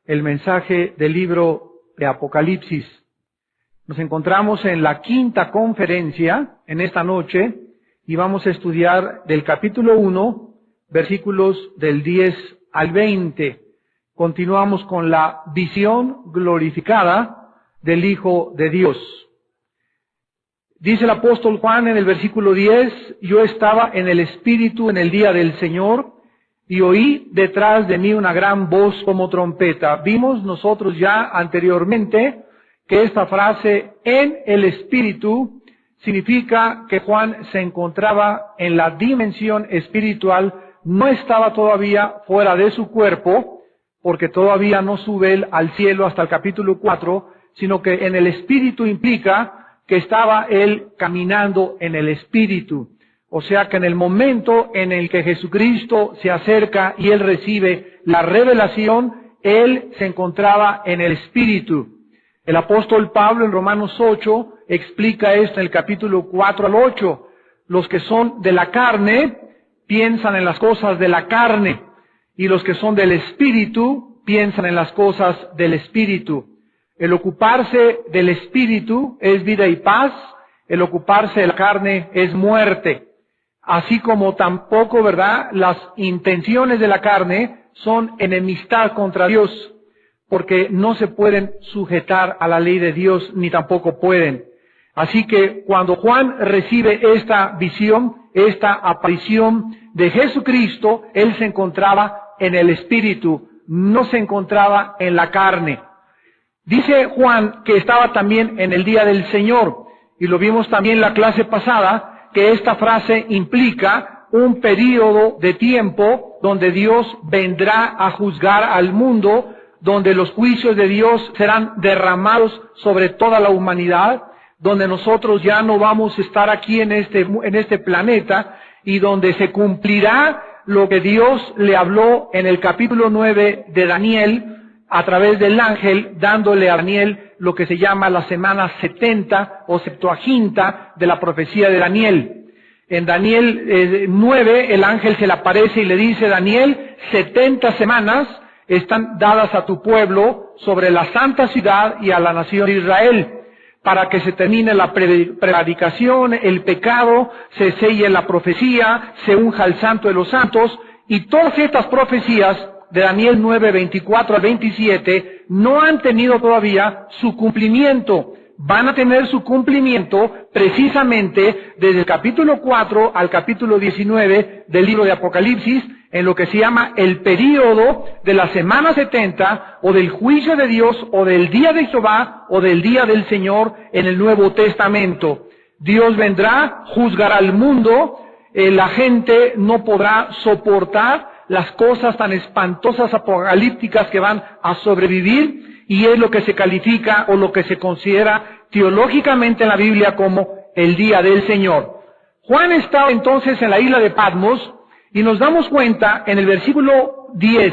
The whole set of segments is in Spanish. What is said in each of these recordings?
el mensaje del libro de Apocalipsis. Nos encontramos en la quinta conferencia en esta noche y vamos a estudiar del capítulo 1, versículos del 10 al 20. Continuamos con la visión glorificada del Hijo de Dios. Dice el apóstol Juan en el versículo 10, yo estaba en el Espíritu en el día del Señor y oí detrás de mí una gran voz como trompeta. Vimos nosotros ya anteriormente que esta frase en el Espíritu significa que Juan se encontraba en la dimensión espiritual, no estaba todavía fuera de su cuerpo, porque todavía no sube él al cielo hasta el capítulo 4, sino que en el Espíritu implica que estaba él caminando en el Espíritu. O sea que en el momento en el que Jesucristo se acerca y él recibe la revelación, él se encontraba en el Espíritu. El apóstol Pablo en Romanos 8 explica esto en el capítulo 4 al 8. Los que son de la carne piensan en las cosas de la carne, y los que son del Espíritu piensan en las cosas del Espíritu. El ocuparse del Espíritu es vida y paz, el ocuparse de la carne es muerte. Así como tampoco, ¿verdad?, las intenciones de la carne son enemistad contra Dios, porque no se pueden sujetar a la ley de Dios, ni tampoco pueden. Así que cuando Juan recibe esta visión, esta aparición de Jesucristo, él se encontraba en el Espíritu, no se encontraba en la carne. Dice Juan que estaba también en el día del Señor, y lo vimos también en la clase pasada, que esta frase implica un período de tiempo donde Dios vendrá a juzgar al mundo, donde los juicios de Dios serán derramados sobre toda la humanidad, donde nosotros ya no vamos a estar aquí en este planeta, y donde se cumplirá lo que Dios le habló en el capítulo 9 de Daniel, a través del ángel, dándole a Daniel lo que se llama la semana 70 o Septuaginta de la profecía de Daniel. En Daniel 9, el ángel se le aparece y le dice, Daniel, 70 semanas están dadas a tu pueblo sobre la santa ciudad y a la nación de Israel, para que se termine la prevaricación, el pecado, se selle la profecía, se unja el santo de los santos, y todas estas profecías de Daniel 9, 24 al 27, no han tenido todavía su cumplimiento. Van a tener su cumplimiento precisamente desde el capítulo 4 al capítulo 19 del libro de Apocalipsis, en lo que se llama el período de la semana 70, o del juicio de Dios, o del día de Jehová, o del día del Señor en el Nuevo Testamento. Dios vendrá, juzgará al mundo, la gente no podrá soportar las cosas tan espantosas apocalípticas que van a sobrevivir, y es lo que se califica o lo que se considera teológicamente en la Biblia como el día del Señor. Juan estaba entonces en la isla de Patmos, y nos damos cuenta en el versículo 10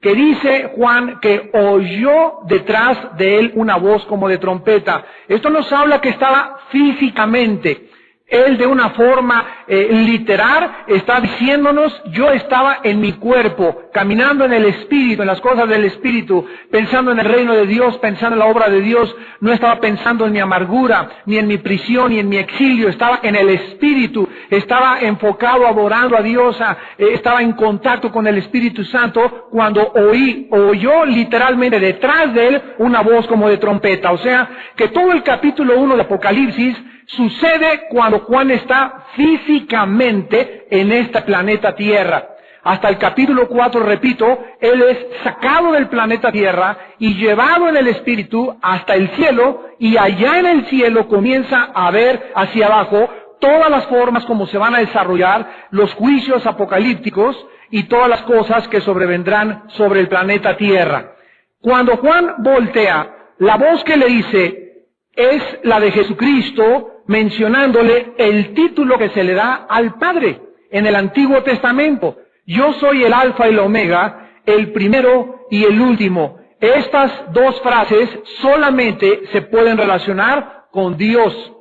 que dice Juan que oyó detrás de él una voz como de trompeta. Esto nos habla que estaba físicamente. Él de una forma literal está diciéndonos, yo estaba en mi cuerpo, caminando en el Espíritu, en las cosas del Espíritu, pensando en el reino de Dios, pensando en la obra de Dios. No estaba pensando en mi amargura, ni en mi prisión, ni en mi exilio. Estaba en el Espíritu, estaba enfocado, adorando a Dios, estaba en contacto con el Espíritu Santo, cuando oyó literalmente detrás de él una voz como de trompeta. O sea, que todo el capítulo 1 de Apocalipsis sucede cuando Juan está físicamente en este planeta Tierra. Hasta el capítulo 4, repito, él es sacado del planeta Tierra y llevado en el Espíritu hasta el cielo, y allá en el cielo comienza a ver hacia abajo todas las formas como se van a desarrollar los juicios apocalípticos y todas las cosas que sobrevendrán sobre el planeta Tierra. Cuando Juan voltea, la voz que le dice es la de Jesucristo, mencionándole el título que se le da al Padre en el Antiguo Testamento. Yo soy el Alfa y la Omega, el primero y el último. Estas dos frases solamente se pueden relacionar con Dios.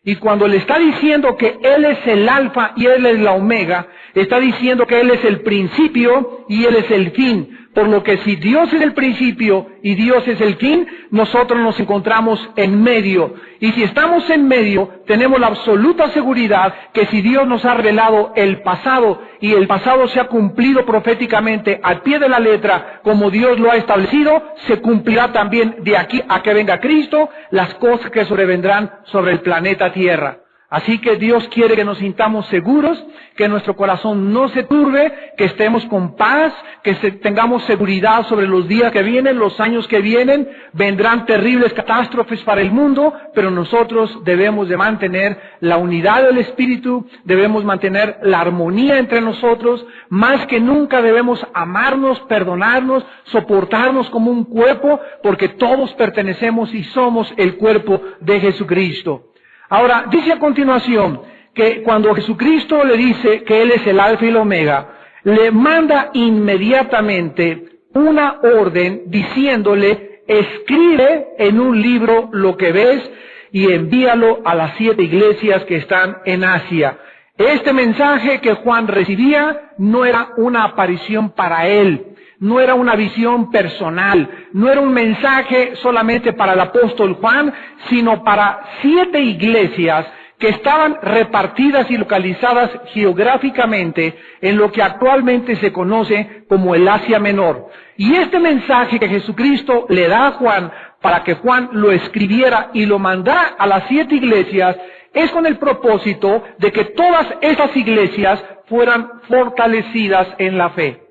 Y cuando le está diciendo que Él es el Alfa y Él es la Omega, está diciendo que Él es el principio y Él es el fin. Por lo que si Dios es el principio y Dios es el fin, nosotros nos encontramos en medio. Y si estamos en medio, tenemos la absoluta seguridad que si Dios nos ha revelado el pasado y el pasado se ha cumplido proféticamente al pie de la letra como Dios lo ha establecido, se cumplirá también de aquí a que venga Cristo las cosas que sobrevendrán sobre el planeta Tierra. Así que Dios quiere que nos sintamos seguros, que nuestro corazón no se turbe, que estemos con paz, que tengamos seguridad sobre los días que vienen, los años que vienen. Vendrán terribles catástrofes para el mundo, pero nosotros debemos de mantener la unidad del Espíritu, debemos mantener la armonía entre nosotros. Más que nunca debemos amarnos, perdonarnos, soportarnos como un cuerpo, porque todos pertenecemos y somos el cuerpo de Jesucristo. Ahora, dice a continuación que cuando Jesucristo le dice que Él es el Alfa y el Omega, le manda inmediatamente una orden diciéndole, escribe en un libro lo que ves y envíalo a las 7 iglesias que están en Asia. Este mensaje que Juan recibía no era una aparición para él, no era una visión personal, no era un mensaje solamente para el apóstol Juan, sino para 7 iglesias que estaban repartidas y localizadas geográficamente en lo que actualmente se conoce como el Asia Menor. Y este mensaje que Jesucristo le da a Juan para que Juan lo escribiera y lo mandara a las 7 iglesias es con el propósito de que todas esas iglesias fueran fortalecidas en la fe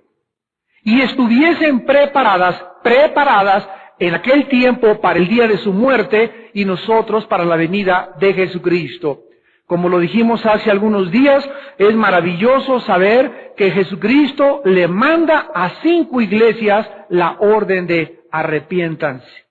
y estuviesen preparadas en aquel tiempo para el día de su muerte y nosotros para la venida de Jesucristo. Como lo dijimos hace algunos días, es maravilloso saber que Jesucristo le manda a 5 iglesias la orden de arrepiéntanse.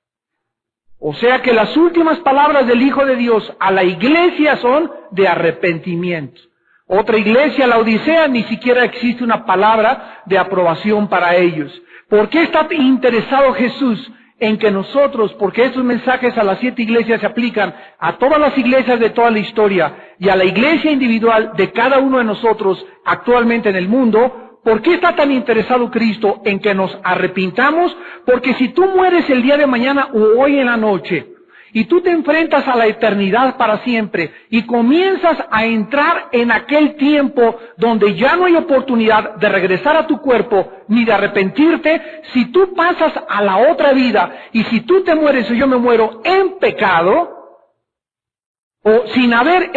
O sea que las últimas palabras del Hijo de Dios a la iglesia son de arrepentimiento. Otra iglesia, la Odisea, ni siquiera existe una palabra de aprobación para ellos. ¿Por qué está interesado Jesús en que nosotros, porque estos mensajes a las 7 iglesias se aplican a todas las iglesias de toda la historia y a la iglesia individual de cada uno de nosotros actualmente en el mundo? ¿Por qué está tan interesado Cristo en que nos arrepintamos? Porque si tú mueres el día de mañana o hoy en la noche, y tú te enfrentas a la eternidad para siempre, y comienzas a entrar en aquel tiempo donde ya no hay oportunidad de regresar a tu cuerpo, ni de arrepentirte, si tú pasas a la otra vida, y si tú te mueres o yo me muero en pecado, o sin haber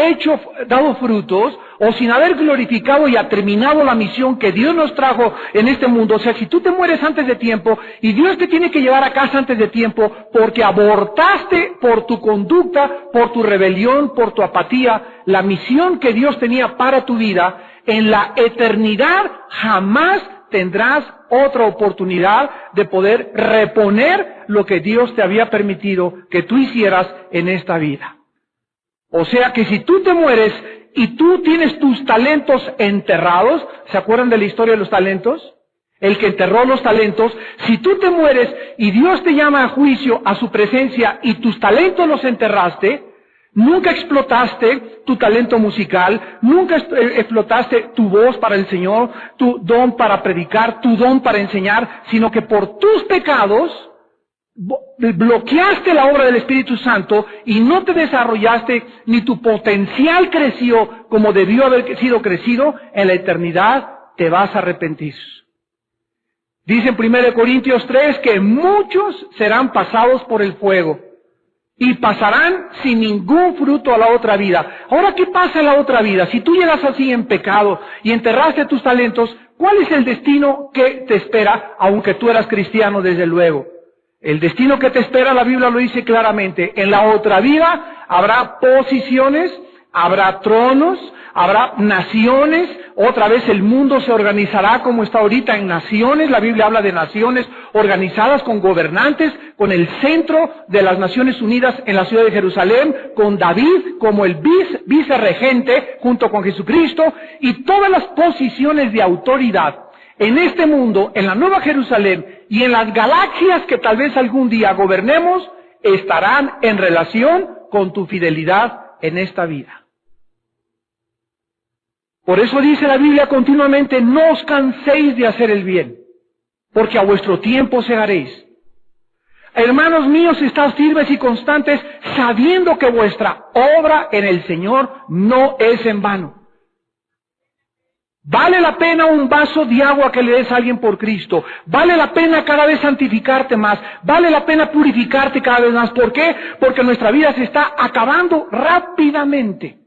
dado frutos, o sin haber glorificado y terminado la misión que Dios nos trajo en este mundo. O sea, si tú te mueres antes de tiempo y Dios te tiene que llevar a casa antes de tiempo porque abortaste por tu conducta, por tu rebelión, por tu apatía, la misión que Dios tenía para tu vida, en la eternidad jamás tendrás otra oportunidad de poder reponer lo que Dios te había permitido que tú hicieras en esta vida. O sea que si tú te mueres y tú tienes tus talentos enterrados, ¿se acuerdan de la historia de los talentos? El que enterró los talentos, si tú te mueres y Dios te llama a juicio, a su presencia, y tus talentos los enterraste, nunca explotaste tu talento musical, nunca explotaste tu voz para el Señor, tu don para predicar, tu don para enseñar, sino que por tus pecados bloqueaste la obra del Espíritu Santo y no te desarrollaste, ni tu potencial creció como debió haber sido crecido, en la eternidad te vas a arrepentir. Dice en 1 Corintios 3 que muchos serán pasados por el fuego y pasarán sin ningún fruto a la otra vida. Ahora, ¿qué pasa en la otra vida? Si tú llegas así en pecado y enterraste tus talentos, ¿cuál es el destino que te espera, aunque tú eras cristiano desde luego? El destino que te espera, la Biblia lo dice claramente. En la otra vida habrá posiciones, habrá tronos, habrá naciones. Otra vez el mundo se organizará como está ahorita en naciones. La Biblia habla de naciones organizadas con gobernantes, con el centro de las Naciones Unidas en la ciudad de Jerusalén, con David como el vicerregente junto con Jesucristo, y todas las posiciones de autoridad en este mundo, en la Nueva Jerusalén y en las galaxias que tal vez algún día gobernemos, estarán en relación con tu fidelidad en esta vida. Por eso dice la Biblia continuamente, no os canséis de hacer el bien, porque a vuestro tiempo segaréis. Hermanos míos, estad firmes y constantes, sabiendo que vuestra obra en el Señor no es en vano. Vale la pena un vaso de agua que le des a alguien por Cristo. Vale la pena cada vez santificarte más. Vale la pena purificarte cada vez más. ¿Por qué? Porque nuestra vida se está acabando rápidamente.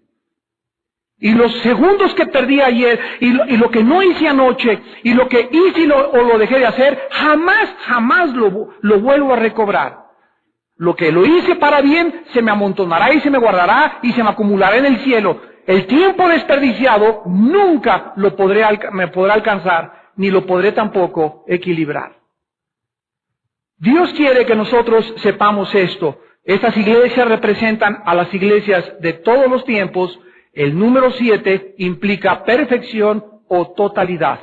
Y los segundos que perdí ayer, y lo que no hice anoche, y lo que hice o lo dejé de hacer, jamás lo vuelvo a recobrar. Lo que lo hice para bien, se me amontonará y se me guardará y se me acumulará en el cielo. El tiempo desperdiciado nunca me podrá alcanzar, ni lo podré tampoco equilibrar. Dios quiere que nosotros sepamos esto. Estas iglesias representan a las iglesias de todos los tiempos. El número 7 implica perfección o totalidad.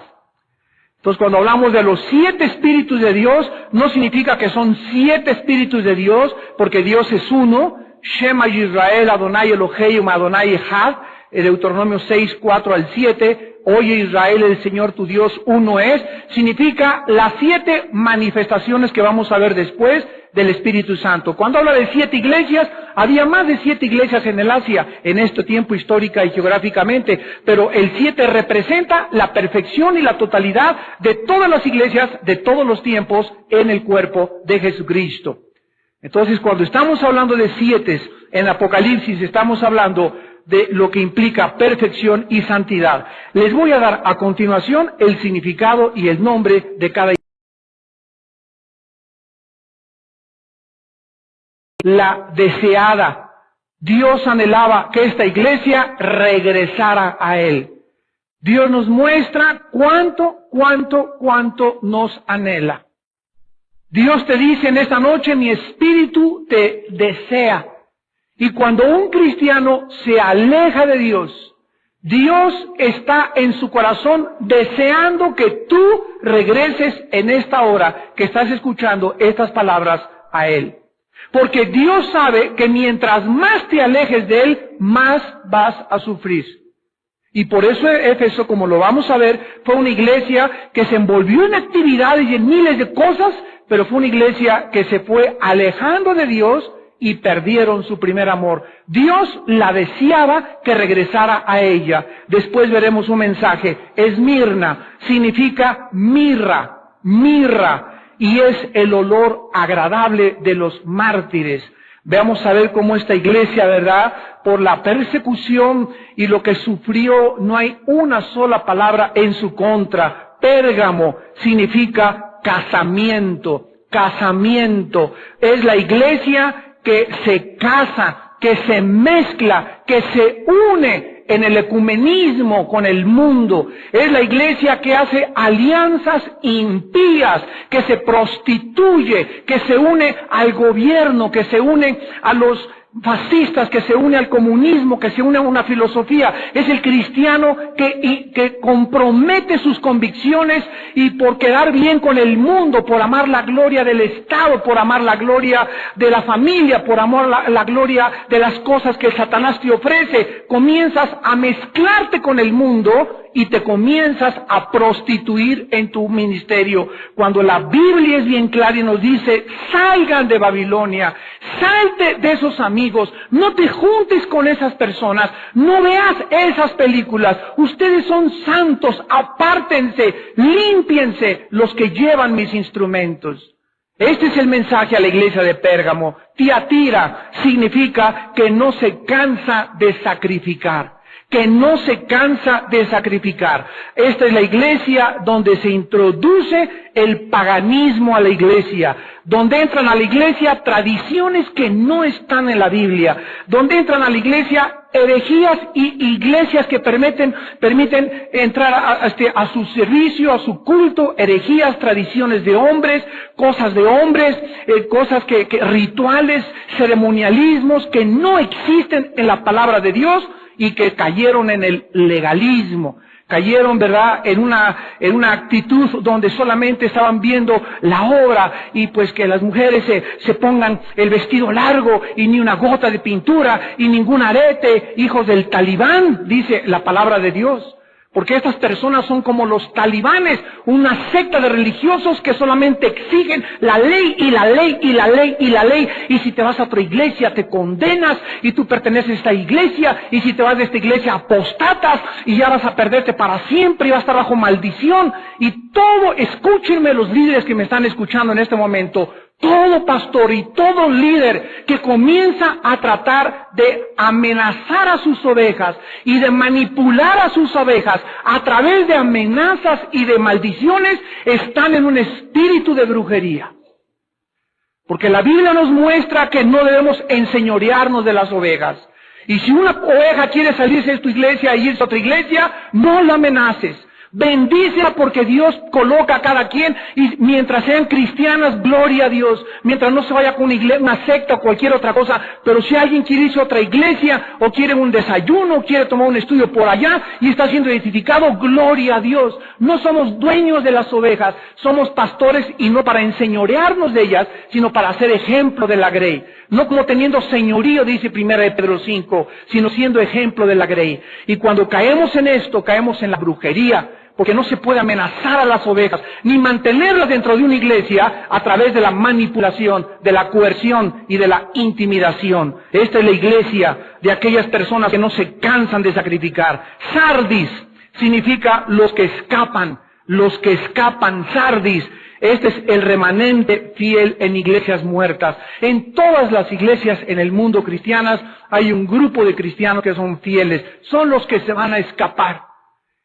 Entonces, cuando hablamos de los 7 espíritus de Dios, no significa que son 7 espíritus de Dios, porque Dios es uno. Shema Yisrael, Adonai Eloheinu, Adonai Echad, Deuteronomio 6, 4 al 7. Oye Israel, el Señor tu Dios uno es. Significa las 7 manifestaciones que vamos a ver después del Espíritu Santo. Cuando habla de 7 iglesias, había más de 7 iglesias en el Asia, en este tiempo histórica y geográficamente, pero el 7 representa la perfección y la totalidad de todas las iglesias de todos los tiempos en el cuerpo de Jesucristo. Entonces, cuando estamos hablando de 7 en Apocalipsis, estamos hablando de lo que implica perfección y santidad. Les voy a dar a continuación el significado y el nombre de cada iglesia. La deseada. Dios anhelaba que esta iglesia regresara a Él. Dios nos muestra cuánto nos anhela. Dios te dice en esta noche, mi espíritu te desea. Y cuando un cristiano se aleja de Dios, Dios está en su corazón deseando que tú regreses en esta hora que estás escuchando estas palabras a Él. Porque Dios sabe que mientras más te alejes de Él, más vas a sufrir. Y por eso Éfeso, como lo vamos a ver, fue una iglesia que se envolvió en actividades y en miles de cosas, pero fue una iglesia que se fue alejando de Dios y perdieron su primer amor. Dios la deseaba que regresara a ella. Después veremos un mensaje. Esmirna significa mirra, y es el olor agradable de los mártires. Veamos a ver cómo esta iglesia, ¿verdad? Por la persecución y lo que sufrió, no hay una sola palabra en su contra. Pérgamo significa casamiento. Es la iglesia que se casa, que se mezcla, que se une en el ecumenismo con el mundo. Es la iglesia que hace alianzas impías, que se prostituye, que se une al gobierno, que se une a los fascistas, que se une al comunismo, que se une a una filosofía. Es el cristiano que compromete sus convicciones y por quedar bien con el mundo, por amar la gloria del Estado, por amar la gloria de la familia, por amar la gloria de las cosas que Satanás te ofrece, comienzas a mezclarte con el mundo y te comienzas a prostituir en tu ministerio. Cuando la Biblia es bien clara y nos dice, salgan de Babilonia, salte de esos amigos, no te juntes con esas personas, no veas esas películas, ustedes son santos, apártense, límpiense los que llevan mis instrumentos. Este es el mensaje a la iglesia de Pérgamo. Tiatira significa que no se cansa de sacrificar. Esta es la iglesia donde se introduce el paganismo a la iglesia, donde entran a la iglesia tradiciones que no están en la Biblia, donde entran a la iglesia herejías y iglesias que permiten entrar a su servicio, a su culto, herejías, tradiciones de hombres, cosas de hombres, cosas que rituales, ceremonialismos que no existen en la palabra de Dios, y que cayeron en el legalismo, cayeron, ¿verdad?, en una actitud donde solamente estaban viendo la obra y pues que las mujeres se pongan el vestido largo y ni una gota de pintura y ningún arete, hijos del Talibán, dice la palabra de Dios. Porque estas personas son como los talibanes, una secta de religiosos que solamente exigen la ley y la ley y la ley y la ley. Y si te vas a otra iglesia te condenas y tú perteneces a esta iglesia. Y si te vas de esta iglesia apostatas y ya vas a perderte para siempre y vas a estar bajo maldición. Y todo, escúchenme los líderes que me están escuchando en este momento. Todo pastor y todo líder que comienza a tratar de amenazar a sus ovejas y de manipular a sus ovejas a través de amenazas y de maldiciones, están en un espíritu de brujería. Porque la Biblia nos muestra que no debemos enseñorearnos de las ovejas. Y si una oveja quiere salirse de tu iglesia e irse a otra iglesia, no la amenaces. Bendícela porque Dios coloca a cada quien, y mientras sean cristianas, gloria a Dios, mientras no se vaya con una secta o cualquier otra cosa. Pero si alguien quiere irse a otra iglesia, o quiere un desayuno, o quiere tomar un estudio por allá, y está siendo identificado, gloria a Dios. No somos dueños de las ovejas, somos pastores, y no para enseñorearnos de ellas, sino para hacer ejemplo de la grey. No como teniendo señorío, dice 1 de Pedro 5, sino siendo ejemplo de la grey. Y cuando caemos en esto, caemos en la brujería, porque no se puede amenazar a las ovejas, ni mantenerlas dentro de una iglesia a través de la manipulación, de la coerción y de la intimidación. Esta es la iglesia de aquellas personas que no se cansan de sacrificar. Sardis significa los que escapan, sardis. Este es el remanente fiel en iglesias muertas. En todas las iglesias en el mundo cristianas hay un grupo de cristianos que son fieles, son los que se van a escapar.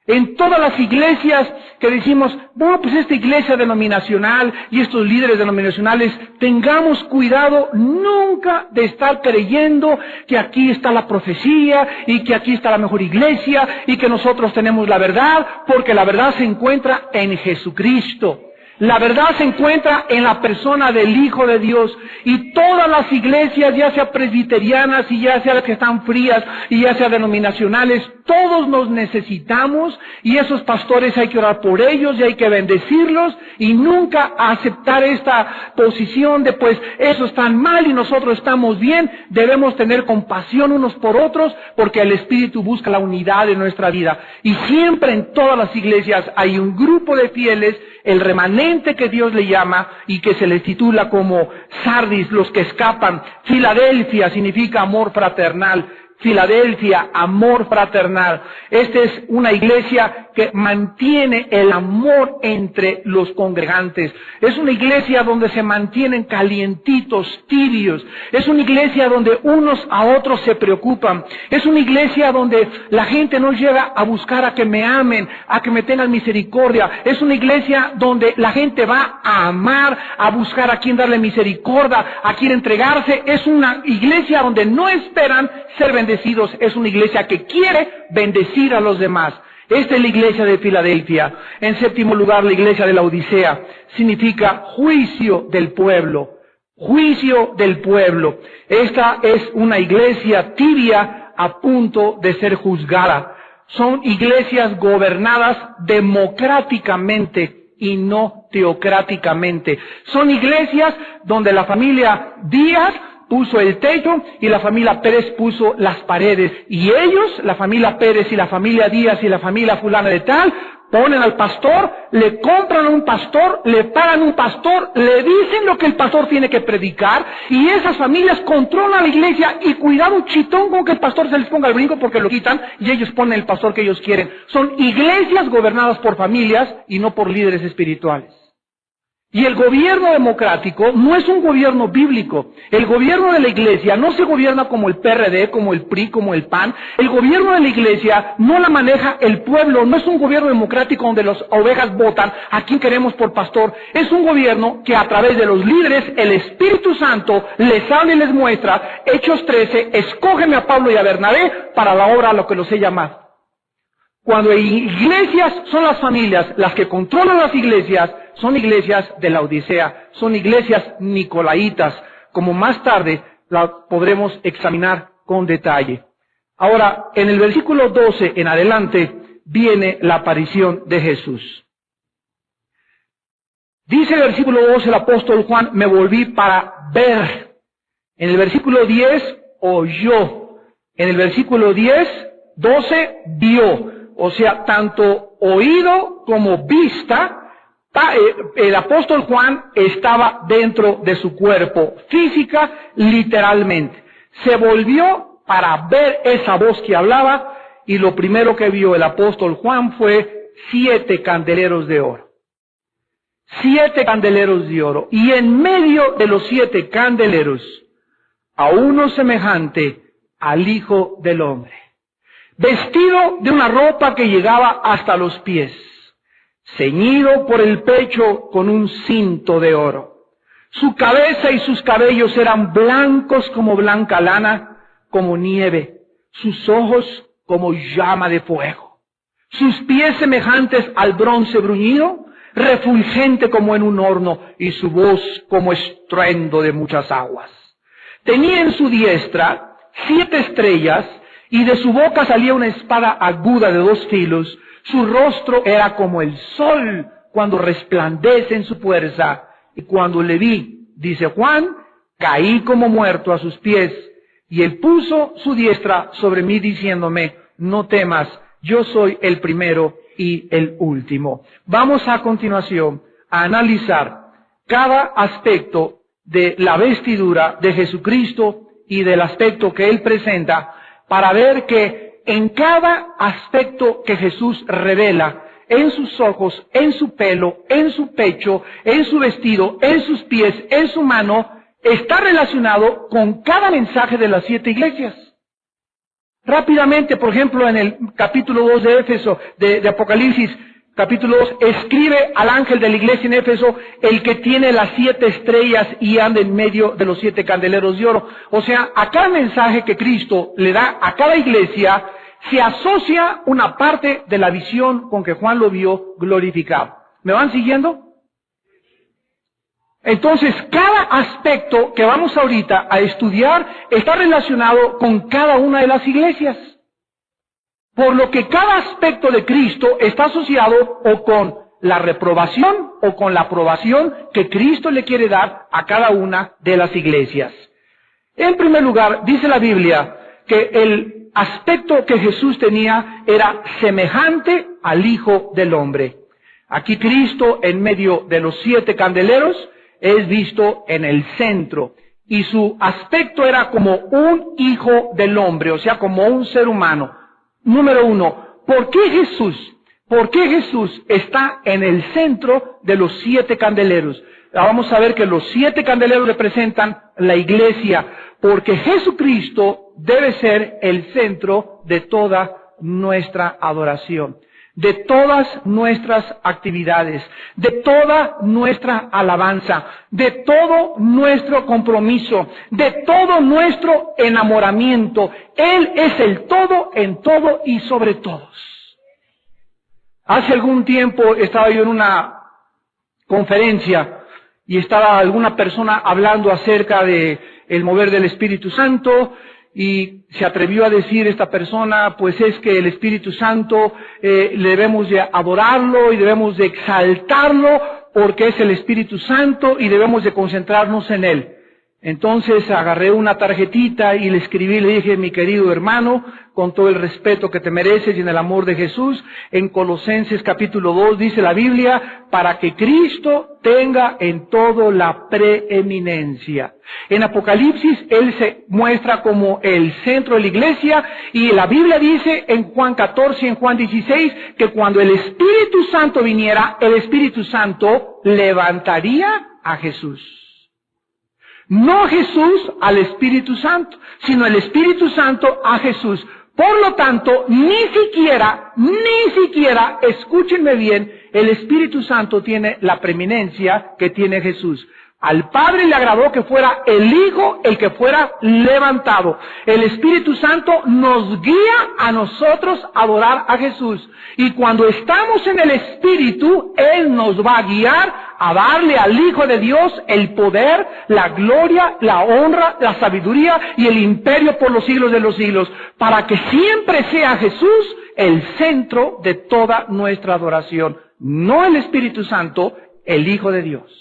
En todas las iglesias que decimos, bueno, pues esta iglesia denominacional y estos líderes denominacionales, tengamos cuidado nunca de estar creyendo que aquí está la profecía y que aquí está la mejor iglesia y que nosotros tenemos la verdad, porque la verdad se encuentra en Jesucristo. La verdad se encuentra en la persona del Hijo de Dios, y todas las iglesias, ya sea presbiterianas y ya sea las que están frías y ya sea denominacionales, todos nos necesitamos, y esos pastores hay que orar por ellos y hay que bendecirlos, y nunca aceptar esta posición de pues eso están mal y nosotros estamos bien. Debemos tener compasión unos por otros, porque el Espíritu busca la unidad de nuestra vida, y siempre en todas las iglesias hay un grupo de fieles, el remanente que Dios le llama y que se les titula como Sardis, los que escapan. Filadelfia significa amor fraternal. Filadelfia, amor fraternal. Esta es una iglesia que mantiene el amor entre los congregantes. Es una iglesia donde se mantienen calientitos, tibios. Es una iglesia donde unos a otros se preocupan. Es una iglesia donde la gente no llega a buscar a que me amen, a que me tengan misericordia. Es una iglesia donde la gente va a amar, a buscar a quien darle misericordia, a quien entregarse. Es una iglesia donde no esperan ser bendecidos. Es una iglesia que quiere bendecir a los demás. Esta es la iglesia de Filadelfia. En séptimo lugar, la iglesia de la Odisea significa juicio del pueblo. Juicio del pueblo. Esta es una iglesia tibia a punto de ser juzgada. Son iglesias gobernadas democráticamente y no teocráticamente. Son iglesias donde la familia Díaz puso el techo y la familia Pérez puso las paredes. Y ellos, la familia Pérez y la familia Díaz y la familia fulana de tal, ponen al pastor, le compran a un pastor, le pagan un pastor, le dicen lo que el pastor tiene que predicar, y esas familias controlan la iglesia, y cuidado chitón con que el pastor se les ponga al brinco porque lo quitan y ellos ponen el pastor que ellos quieren. Son iglesias gobernadas por familias y no por líderes espirituales. Y el gobierno democrático no es un gobierno bíblico. El gobierno de la iglesia no se gobierna como el PRD, como el PRI, como el PAN. El gobierno de la iglesia no la maneja el pueblo. No es un gobierno democrático donde las ovejas votan a quien queremos por pastor. Es un gobierno que a través de los líderes, el Espíritu Santo les habla y les muestra. Hechos 13, escógeme a Pablo y a Bernabé para la obra a lo que los he llamado. Cuando iglesias son las familias las que controlan las iglesias, son iglesias de la Odisea, son iglesias nicolaitas, como más tarde la podremos examinar con detalle. Ahora, en el versículo 12 en adelante, viene la aparición de Jesús. Dice el versículo 12 el apóstol Juan, me volví para ver. En el versículo 10, oyó. En el versículo 12, vio. O sea, tanto oído como vista, el apóstol Juan estaba dentro de su cuerpo, física, literalmente. Se volvió para ver esa voz que hablaba, y lo primero que vio el apóstol Juan fue 7 candeleros de oro. 7 candeleros de oro. Y en medio de los 7 candeleros, a uno semejante al Hijo del Hombre, vestido de una ropa que llegaba hasta los pies, ceñido por el pecho con un cinto de oro. Su cabeza y sus cabellos eran blancos como blanca lana, como nieve, sus ojos como llama de fuego, sus pies semejantes al bronce bruñido, refulgente como en un horno, y su voz como estruendo de muchas aguas. Tenía en su diestra 7 estrellas, y de su boca salía una espada aguda de 2 filos. Su rostro era como el sol cuando resplandece en su fuerza. Y cuando le vi, dice Juan, caí como muerto a sus pies. Y él puso su diestra sobre mí diciéndome, no temas, yo soy el primero y el último. Vamos a continuación a analizar cada aspecto de la vestidura de Jesucristo y del aspecto que él presenta, para ver que en cada aspecto que Jesús revela, en sus ojos, en su pelo, en su pecho, en su vestido, en sus pies, en su mano, está relacionado con cada mensaje de las 7 iglesias. Rápidamente, por ejemplo, en el capítulo 2 de Éfeso, de Apocalipsis, capítulo 2, escribe al ángel de la iglesia en Éfeso, el que tiene las 7 estrellas y anda en medio de los 7 candeleros de oro. O sea, a cada mensaje que Cristo le da a cada iglesia, se asocia una parte de la visión con que Juan lo vio glorificado. ¿Me van siguiendo? Entonces, cada aspecto que vamos ahorita a estudiar está relacionado con cada una de las iglesias. Por lo que cada aspecto de Cristo está asociado o con la reprobación o con la aprobación que Cristo le quiere dar a cada una de las iglesias. En primer lugar, dice la Biblia que el aspecto que Jesús tenía era semejante al Hijo del Hombre. Aquí Cristo, en medio de los 7 candeleros, es visto en el centro, y su aspecto era como un hijo del hombre, o sea, como un ser humano. Número 1, ¿por qué Jesús está en el centro de los 7 candeleros? Vamos a ver que los 7 candeleros representan la iglesia, porque Jesucristo debe ser el centro de toda nuestra adoración, de todas nuestras actividades, de toda nuestra alabanza, de todo nuestro compromiso, de todo nuestro enamoramiento. Él es el todo en todo y sobre todos. Hace algún tiempo estaba yo en una conferencia y estaba alguna persona hablando acerca de el mover del Espíritu Santo, y se atrevió a decir esta persona, pues es que el Espíritu Santo debemos de adorarlo y debemos de exaltarlo porque es el Espíritu Santo y debemos de concentrarnos en él. Entonces agarré una tarjetita y le escribí, le dije, mi querido hermano, con todo el respeto que te mereces y en el amor de Jesús, en Colosenses capítulo 2 dice la Biblia, para que Cristo tenga en todo la preeminencia. En Apocalipsis Él se muestra como el centro de la iglesia, y la Biblia dice en Juan 14 y en Juan 16 que cuando el Espíritu Santo viniera, el Espíritu Santo levantaría a Jesús. No Jesús al Espíritu Santo, sino el Espíritu Santo a Jesús. Por lo tanto, ni siquiera, escúchenme bien, el Espíritu Santo tiene la preeminencia que tiene Jesús. Al Padre le agradó que fuera el Hijo el que fuera levantado. El Espíritu Santo nos guía a nosotros a adorar a Jesús. Y cuando estamos en el Espíritu, Él nos va a guiar a darle al Hijo de Dios el poder, la gloria, la honra, la sabiduría y el imperio por los siglos de los siglos, para que siempre sea Jesús el centro de toda nuestra adoración. No el Espíritu Santo, el Hijo de Dios.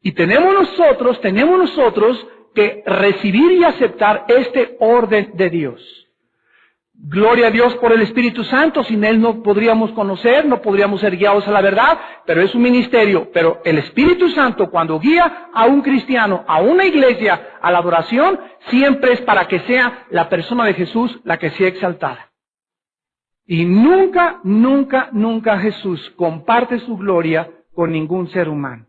Y tenemos nosotros que recibir y aceptar este orden de Dios. Gloria a Dios por el Espíritu Santo, sin Él no podríamos conocer, no podríamos ser guiados a la verdad, pero es un ministerio. Pero el Espíritu Santo, cuando guía a un cristiano, a una iglesia, a la adoración, siempre es para que sea la persona de Jesús la que sea exaltada. Y nunca, nunca, nunca Jesús comparte su gloria con ningún ser humano.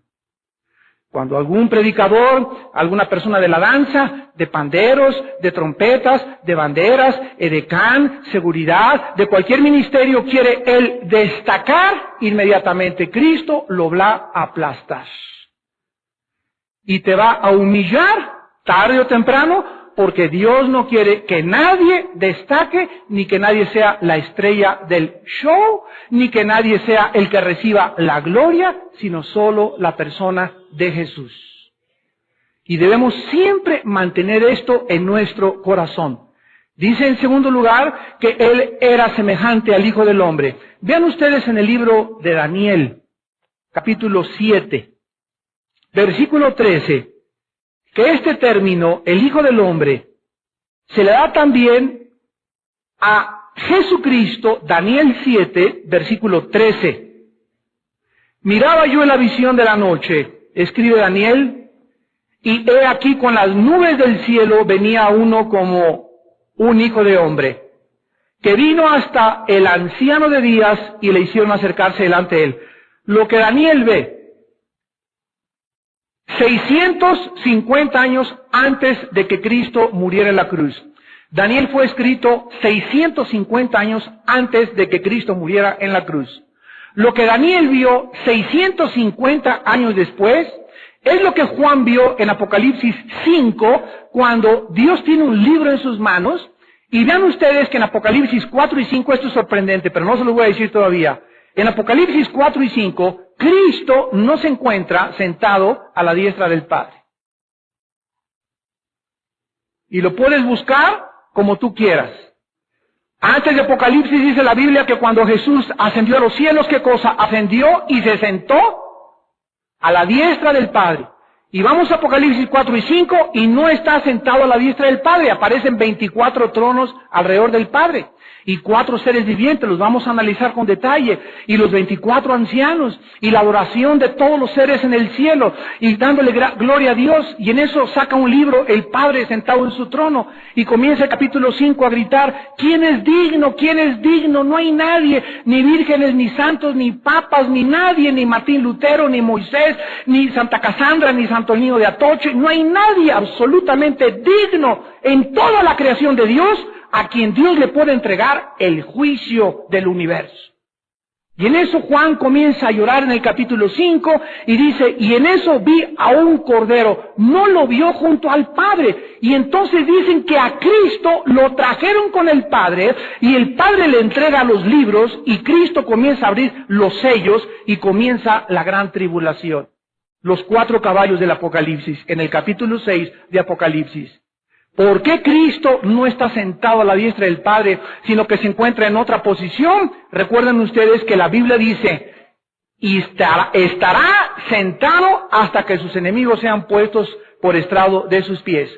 Cuando algún predicador, alguna persona de la danza, de panderos, de trompetas, de banderas, edecán, seguridad, de cualquier ministerio quiere él destacar, inmediatamente Cristo lo va a aplastar. Y te va a humillar, tarde o temprano, porque Dios no quiere que nadie destaque, ni que nadie sea la estrella del show, ni que nadie sea el que reciba la gloria, sino solo la persona de Jesús. Y debemos siempre mantener esto en nuestro corazón. Dice en segundo lugar que Él era semejante al Hijo del Hombre. Vean ustedes en el libro de Daniel, capítulo 7, versículo 13, que este término, el Hijo del Hombre, se le da también a Jesucristo, Daniel 7, versículo 13. Miraba yo en la visión de la noche, escribe Daniel, y he aquí con las nubes del cielo venía uno como un hijo de hombre, que vino hasta el anciano de días y le hicieron acercarse delante de él. Lo que Daniel ve, 650 años antes de que Cristo muriera en la cruz. Daniel fue escrito 650 años antes de que Cristo muriera en la cruz. Lo que Daniel vio 650 años después es lo que Juan vio en Apocalipsis 5, cuando Dios tiene un libro en sus manos. Y vean ustedes que en Apocalipsis 4 y 5, esto es sorprendente, pero no se lo voy a decir todavía. En Apocalipsis 4 y 5, Cristo no se encuentra sentado a la diestra del Padre. Y lo puedes buscar como tú quieras. Antes de Apocalipsis dice la Biblia que cuando Jesús ascendió a los cielos, ¿qué cosa? Ascendió y se sentó a la diestra del Padre. Y vamos a Apocalipsis 4 y 5 y no está sentado a la diestra del Padre. Aparecen 24 tronos alrededor del Padre. Y 4 seres vivientes, los vamos a analizar con detalle, y los 24 ancianos, y la adoración de todos los seres en el cielo, y dándole gloria a Dios, y en eso saca un libro, el Padre sentado en su trono, y comienza el capítulo 5 a gritar, ¿quién es digno? ¿Quién es digno? No hay nadie, ni vírgenes, ni santos, ni papas, ni nadie, ni Martín Lutero, ni Moisés, ni Santa Casandra, ni Santo Niño de Atoche, no hay nadie absolutamente digno en toda la creación de Dios, a quien Dios le puede entregar el juicio del universo. Y en eso Juan comienza a llorar en el capítulo 5 y dice, y en eso vi a un cordero, no lo vio junto al Padre. Y entonces dicen que a Cristo lo trajeron con el Padre y el Padre le entrega los libros y Cristo comienza a abrir los sellos y comienza la gran tribulación. Los 4 caballos del Apocalipsis, en el capítulo 6 de Apocalipsis. ¿Por qué Cristo no está sentado a la diestra del Padre, sino que se encuentra en otra posición? Recuerden ustedes que la Biblia dice, y estará sentado hasta que sus enemigos sean puestos por estrado de sus pies.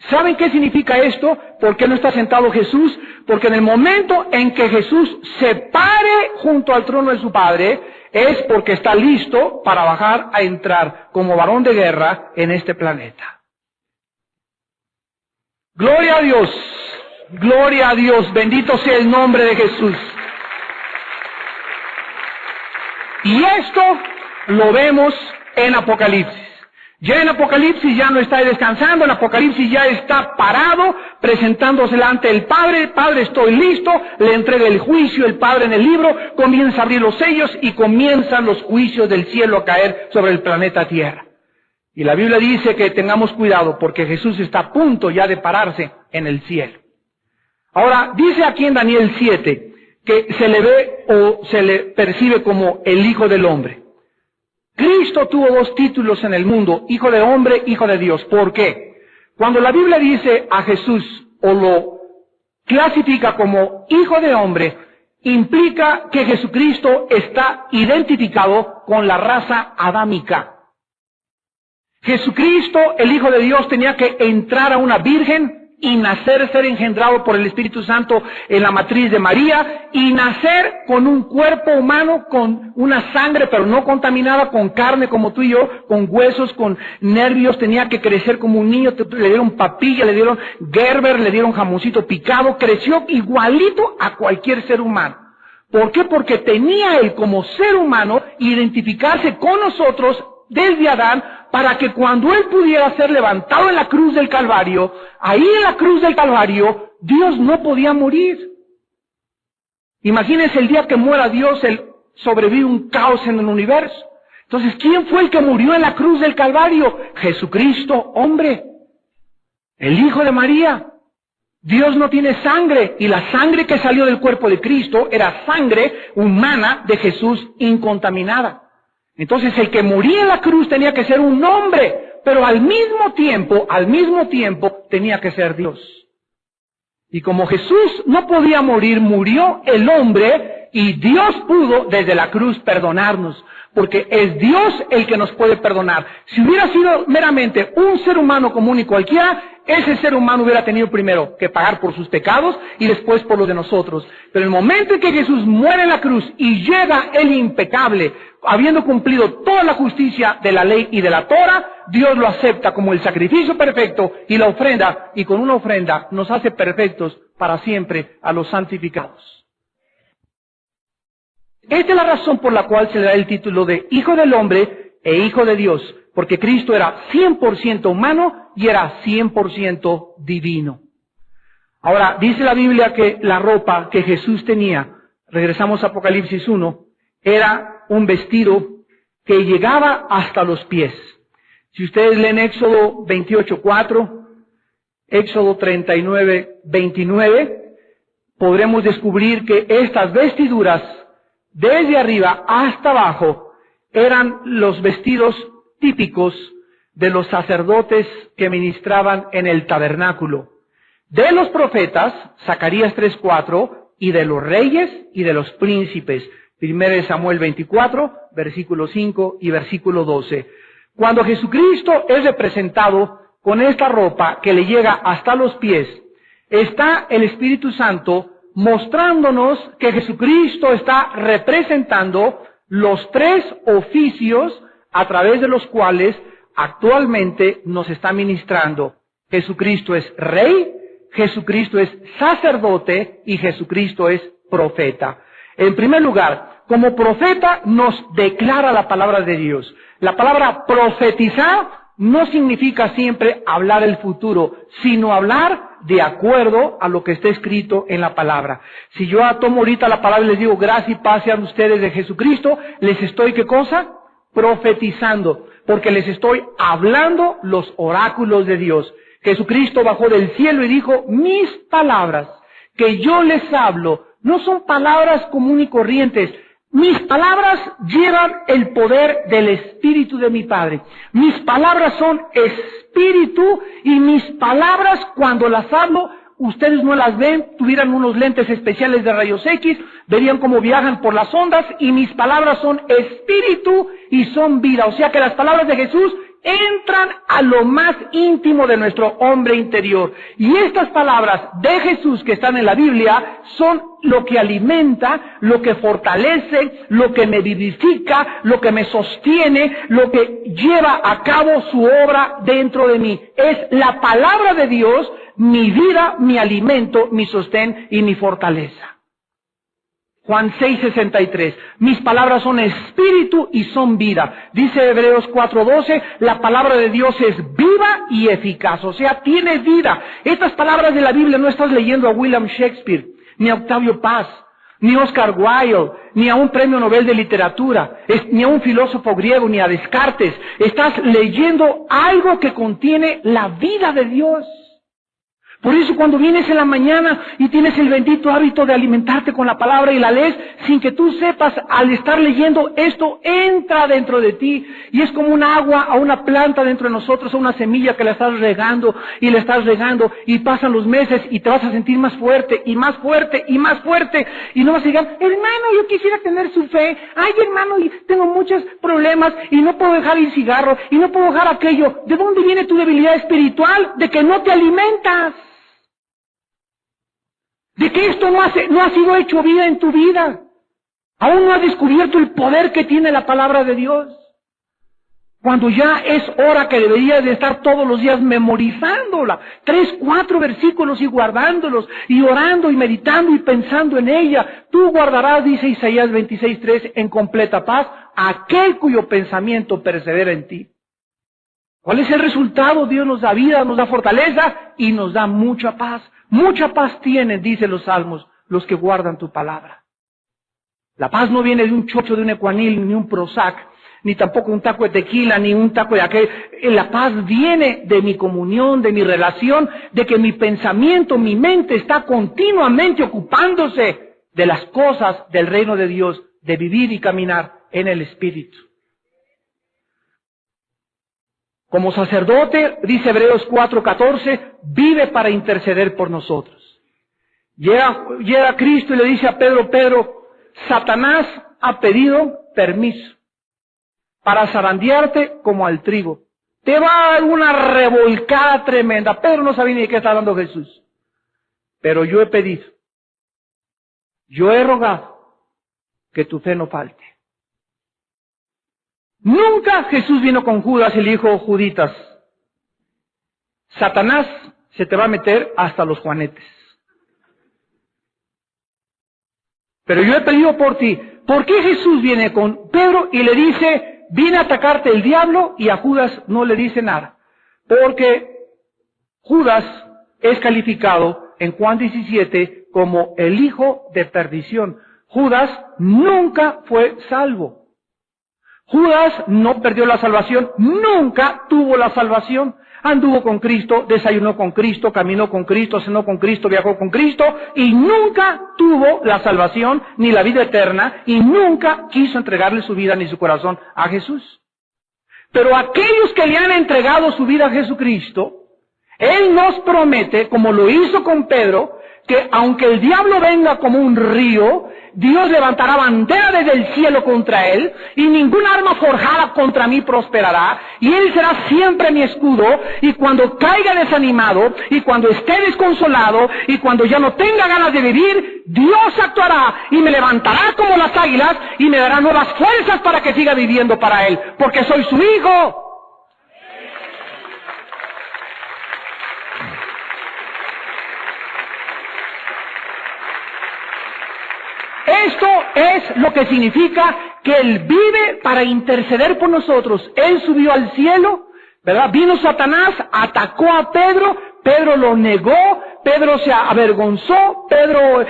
¿Saben qué significa esto? ¿Por qué no está sentado Jesús? Porque en el momento en que Jesús se pare junto al trono de su Padre, es porque está listo para bajar a entrar como varón de guerra en este planeta. Gloria a Dios, bendito sea el nombre de Jesús. Y esto lo vemos en Apocalipsis. Ya en Apocalipsis ya no está descansando, en Apocalipsis ya está parado, presentándose delante del Padre. Padre, estoy listo, le entrega el juicio, el Padre en el libro, comienza a abrir los sellos y comienzan los juicios del cielo a caer sobre el planeta Tierra. Y la Biblia dice que tengamos cuidado porque Jesús está a punto ya de pararse en el cielo. Ahora, dice aquí en Daniel 7 que se le ve o se le percibe como el Hijo del Hombre. Cristo tuvo 2 títulos en el mundo, Hijo de Hombre, Hijo de Dios. ¿Por qué? Cuando la Biblia dice a Jesús o lo clasifica como Hijo de Hombre, implica que Jesucristo está identificado con la raza adámica. Jesucristo, el Hijo de Dios, tenía que entrar a una virgen y nacer, ser engendrado por el Espíritu Santo en la matriz de María, y nacer con un cuerpo humano, con una sangre, pero no contaminada, con carne como tú y yo, con huesos, con nervios, tenía que crecer como un niño, le dieron papilla, le dieron Gerber, le dieron jamoncito picado, creció igualito a cualquier ser humano. ¿Por qué? Porque tenía él como ser humano identificarse con nosotros desde Adán, para que cuando él pudiera ser levantado en la cruz del Calvario, ahí en la cruz del Calvario, Dios no podía morir. Imagínense el día que muera Dios, sobrevive un caos en el universo. Entonces, ¿quién fue el que murió en la cruz del Calvario? Jesucristo, hombre, el Hijo de María. Dios no tiene sangre, y la sangre que salió del cuerpo de Cristo era sangre humana de Jesús incontaminada. Entonces el que moría en la cruz tenía que ser un hombre, pero al mismo tiempo tenía que ser Dios. Y como Jesús no podía morir, murió el hombre, y Dios pudo desde la cruz perdonarnos, porque es Dios el que nos puede perdonar. Si hubiera sido meramente un ser humano común y cualquiera, ese ser humano hubiera tenido primero que pagar por sus pecados y después por los de nosotros. Pero el momento en que Jesús muere en la cruz y llega el impecable, habiendo cumplido toda la justicia de la ley y de la Torah, Dios lo acepta como el sacrificio perfecto y la ofrenda, y con una ofrenda nos hace perfectos para siempre a los santificados. Esta es la razón por la cual se le da el título de Hijo del Hombre e Hijo de Dios, porque Cristo era 100% humano y era 100% divino. Ahora, dice la Biblia que la ropa que Jesús tenía, regresamos a Apocalipsis 1, era un vestido que llegaba hasta los pies. Si ustedes leen Éxodo 28:4, Éxodo 39:29, podremos descubrir que estas vestiduras, desde arriba hasta abajo, eran los vestidos típicos de los sacerdotes que ministraban en el tabernáculo, de los profetas, Zacarías 3:4, y de los reyes y de los príncipes, 1 Samuel 24, versículo 5 y versículo 12. Cuando Jesucristo es representado con esta ropa que le llega hasta los pies, está el Espíritu Santo mostrándonos que Jesucristo está representando los tres oficios a través de los cuales actualmente nos está ministrando. Jesucristo es Rey, Jesucristo es sacerdote y Jesucristo es profeta. En primer lugar, como profeta nos declara la palabra de Dios. La palabra profetizar no significa siempre hablar el futuro, sino hablar de acuerdo a lo que está escrito en la palabra. Si yo tomo ahorita la palabra y les digo gracia y paz sean ustedes de Jesucristo, les estoy, ¿qué cosa? Profetizando, porque les estoy hablando los oráculos de Dios. Jesucristo bajó del cielo y dijo, mis palabras que yo les hablo no son palabras comunes y corrientes. Mis palabras llevan el poder del Espíritu de mi Padre. Mis palabras son Espíritu, y mis palabras cuando las hablo, ustedes no las ven, tuvieran unos lentes especiales de rayos X, verían cómo viajan por las ondas, y mis palabras son Espíritu y son vida. O sea que las palabras de Jesús entran a lo más íntimo de nuestro hombre interior. Y estas palabras de Jesús que están en la Biblia son lo que alimenta, lo que fortalece, lo que me vivifica, lo que me sostiene, lo que lleva a cabo su obra dentro de mí. Es la palabra de Dios, mi vida, mi alimento, mi sostén y mi fortaleza. Juan 6:63, mis palabras son espíritu y son vida. Dice Hebreos 4:12, la palabra de Dios es viva y eficaz, o sea, tiene vida. Estas palabras de la Biblia no estás leyendo a William Shakespeare, ni a Octavio Paz, ni a Oscar Wilde, ni a un premio Nobel de literatura, ni a un filósofo griego, ni a Descartes. Estás leyendo algo que contiene la vida de Dios. Por eso cuando vienes en la mañana y tienes el bendito hábito de alimentarte con la palabra y la lees, sin que tú sepas, al estar leyendo, esto entra dentro de ti. Y es como un agua a una planta dentro de nosotros, a una semilla que la estás regando y la estás regando. Y pasan los meses y te vas a sentir más fuerte y más fuerte y más fuerte. Y no vas a llegar, hermano, yo quisiera tener su fe. Ay, hermano, tengo muchos problemas y no puedo dejar el cigarro y no puedo dejar aquello. ¿De dónde viene tu debilidad espiritual? De que no te alimentas. de que esto no ha sido hecho vida en tu vida. Aún no has descubierto el poder que tiene la palabra de Dios. Cuando ya es hora que deberías de estar todos los días memorizándola, 3, 4 versículos y guardándolos, y orando y meditando y pensando en ella. Tú guardarás, dice Isaías 26:3, en completa paz, aquel cuyo pensamiento persevera en ti. ¿Cuál es el resultado? Dios nos da vida, nos da fortaleza y nos da mucha paz. Mucha paz tienen, dicen los salmos, los que guardan tu palabra. La paz no viene de un chocho, de un Ecuanil, ni un Prozac, ni tampoco un taco de tequila, ni un taco de aquel. La paz viene de mi comunión, de mi relación, de que mi pensamiento, mi mente está continuamente ocupándose de las cosas del reino de Dios, de vivir y caminar en el Espíritu. Como sacerdote, dice Hebreos 4:14, vive para interceder por nosotros. Llega Cristo y le dice a Pedro, Pedro, Satanás ha pedido permiso para zarandearte como al trigo. Te va a dar una revolcada tremenda. Pedro no sabía ni de qué está hablando Jesús. Pero yo he pedido, yo he rogado que tu fe no falte. Nunca Jesús vino con Judas y le dijo, Juditas, Satanás se te va a meter hasta los juanetes. Pero yo he pedido por ti. ¿Por qué Jesús viene con Pedro y le dice, viene a atacarte el diablo, y a Judas no le dice nada? Porque Judas es calificado en Juan 17 como el hijo de perdición. Judas nunca fue salvo. Judas no perdió la salvación, nunca tuvo la salvación. Anduvo con Cristo, desayunó con Cristo, caminó con Cristo, cenó con Cristo, viajó con Cristo, y nunca tuvo la salvación ni la vida eterna, y nunca quiso entregarle su vida ni su corazón a Jesús. Pero aquellos que le han entregado su vida a Jesucristo, Él nos promete, como lo hizo con Pedro, que aunque el diablo venga como un río, Dios levantará bandera desde el cielo contra él, y ningún arma forjada contra mí prosperará, y él será siempre mi escudo, y cuando caiga desanimado, y cuando esté desconsolado, y cuando ya no tenga ganas de vivir, Dios actuará, y me levantará como las águilas, y me dará nuevas fuerzas para que siga viviendo para él, porque soy su hijo. Esto es lo que significa que Él vive para interceder por nosotros. Él subió al cielo, ¿verdad? Vino Satanás, atacó a Pedro, Pedro lo negó, Pedro se avergonzó, Pedro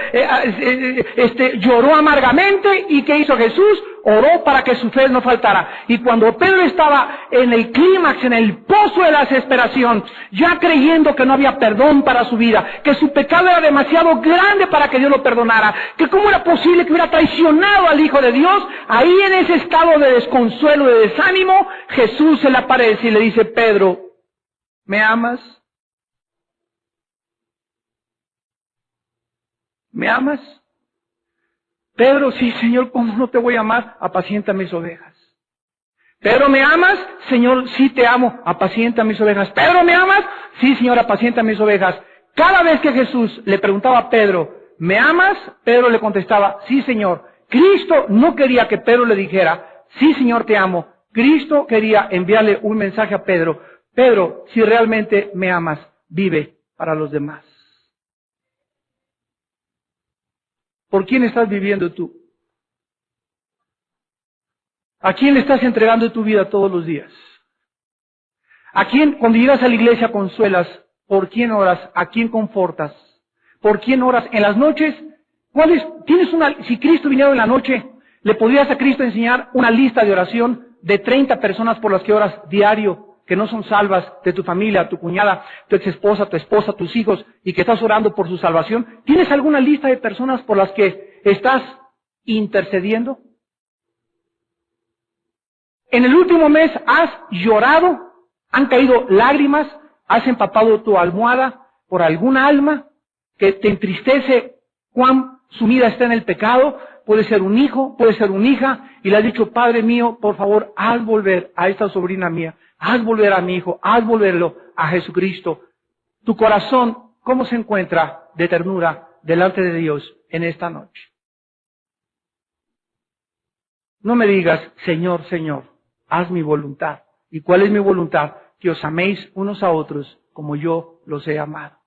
lloró amargamente. ¿Y qué hizo Jesús? Oró para que su fe no faltara. Y cuando Pedro estaba en el clímax, en el pozo de la desesperación, ya creyendo que no había perdón para su vida, que su pecado era demasiado grande para que Dios lo perdonara, que cómo era posible que hubiera traicionado al Hijo de Dios, ahí en ese estado de desconsuelo, de desánimo, Jesús se le aparece y le dice, Pedro, ¿me amas? ¿Me amas? Pedro, sí, Señor, ¿cómo no te voy a amar? Apacienta mis ovejas. Pedro, ¿me amas? Señor, sí te amo, apacienta mis ovejas. Pedro, ¿me amas? Sí, Señor, apacienta mis ovejas. Cada vez que Jesús le preguntaba a Pedro, ¿me amas? Pedro le contestaba, sí, Señor. Cristo no quería que Pedro le dijera, sí, Señor, te amo. Cristo quería enviarle un mensaje a Pedro. Pedro, si realmente me amas, vive para los demás. ¿Por quién estás viviendo tú? ¿A quién le estás entregando tu vida todos los días? ¿A quién, cuando llegas a la iglesia, consuelas? ¿Por quién oras? ¿A quién confortas? ¿Por quién oras? En las noches, si Cristo viniera en la noche, ¿le podrías a Cristo enseñar una lista de oración de 30 personas por las que oras diario, que no son salvas, de tu familia, tu cuñada, tu exesposa, tu esposa, tus hijos, y que estás orando por su salvación? ¿Tienes alguna lista de personas por las que estás intercediendo? En el último mes has llorado, han caído lágrimas, has empapado tu almohada por alguna alma que te entristece cuán sumida está en el pecado. Puede ser un hijo, puede ser una hija, y le has dicho, Padre mío, por favor, haz volver a esta sobrina mía, haz volver a mi hijo, haz volverlo a Jesucristo. Tu corazón, ¿cómo se encuentra de ternura, delante de Dios en esta noche. No me digas, Señor, Señor, haz mi voluntad. ¿Y cuál es mi voluntad? Que os améis unos a otros como yo los he amado.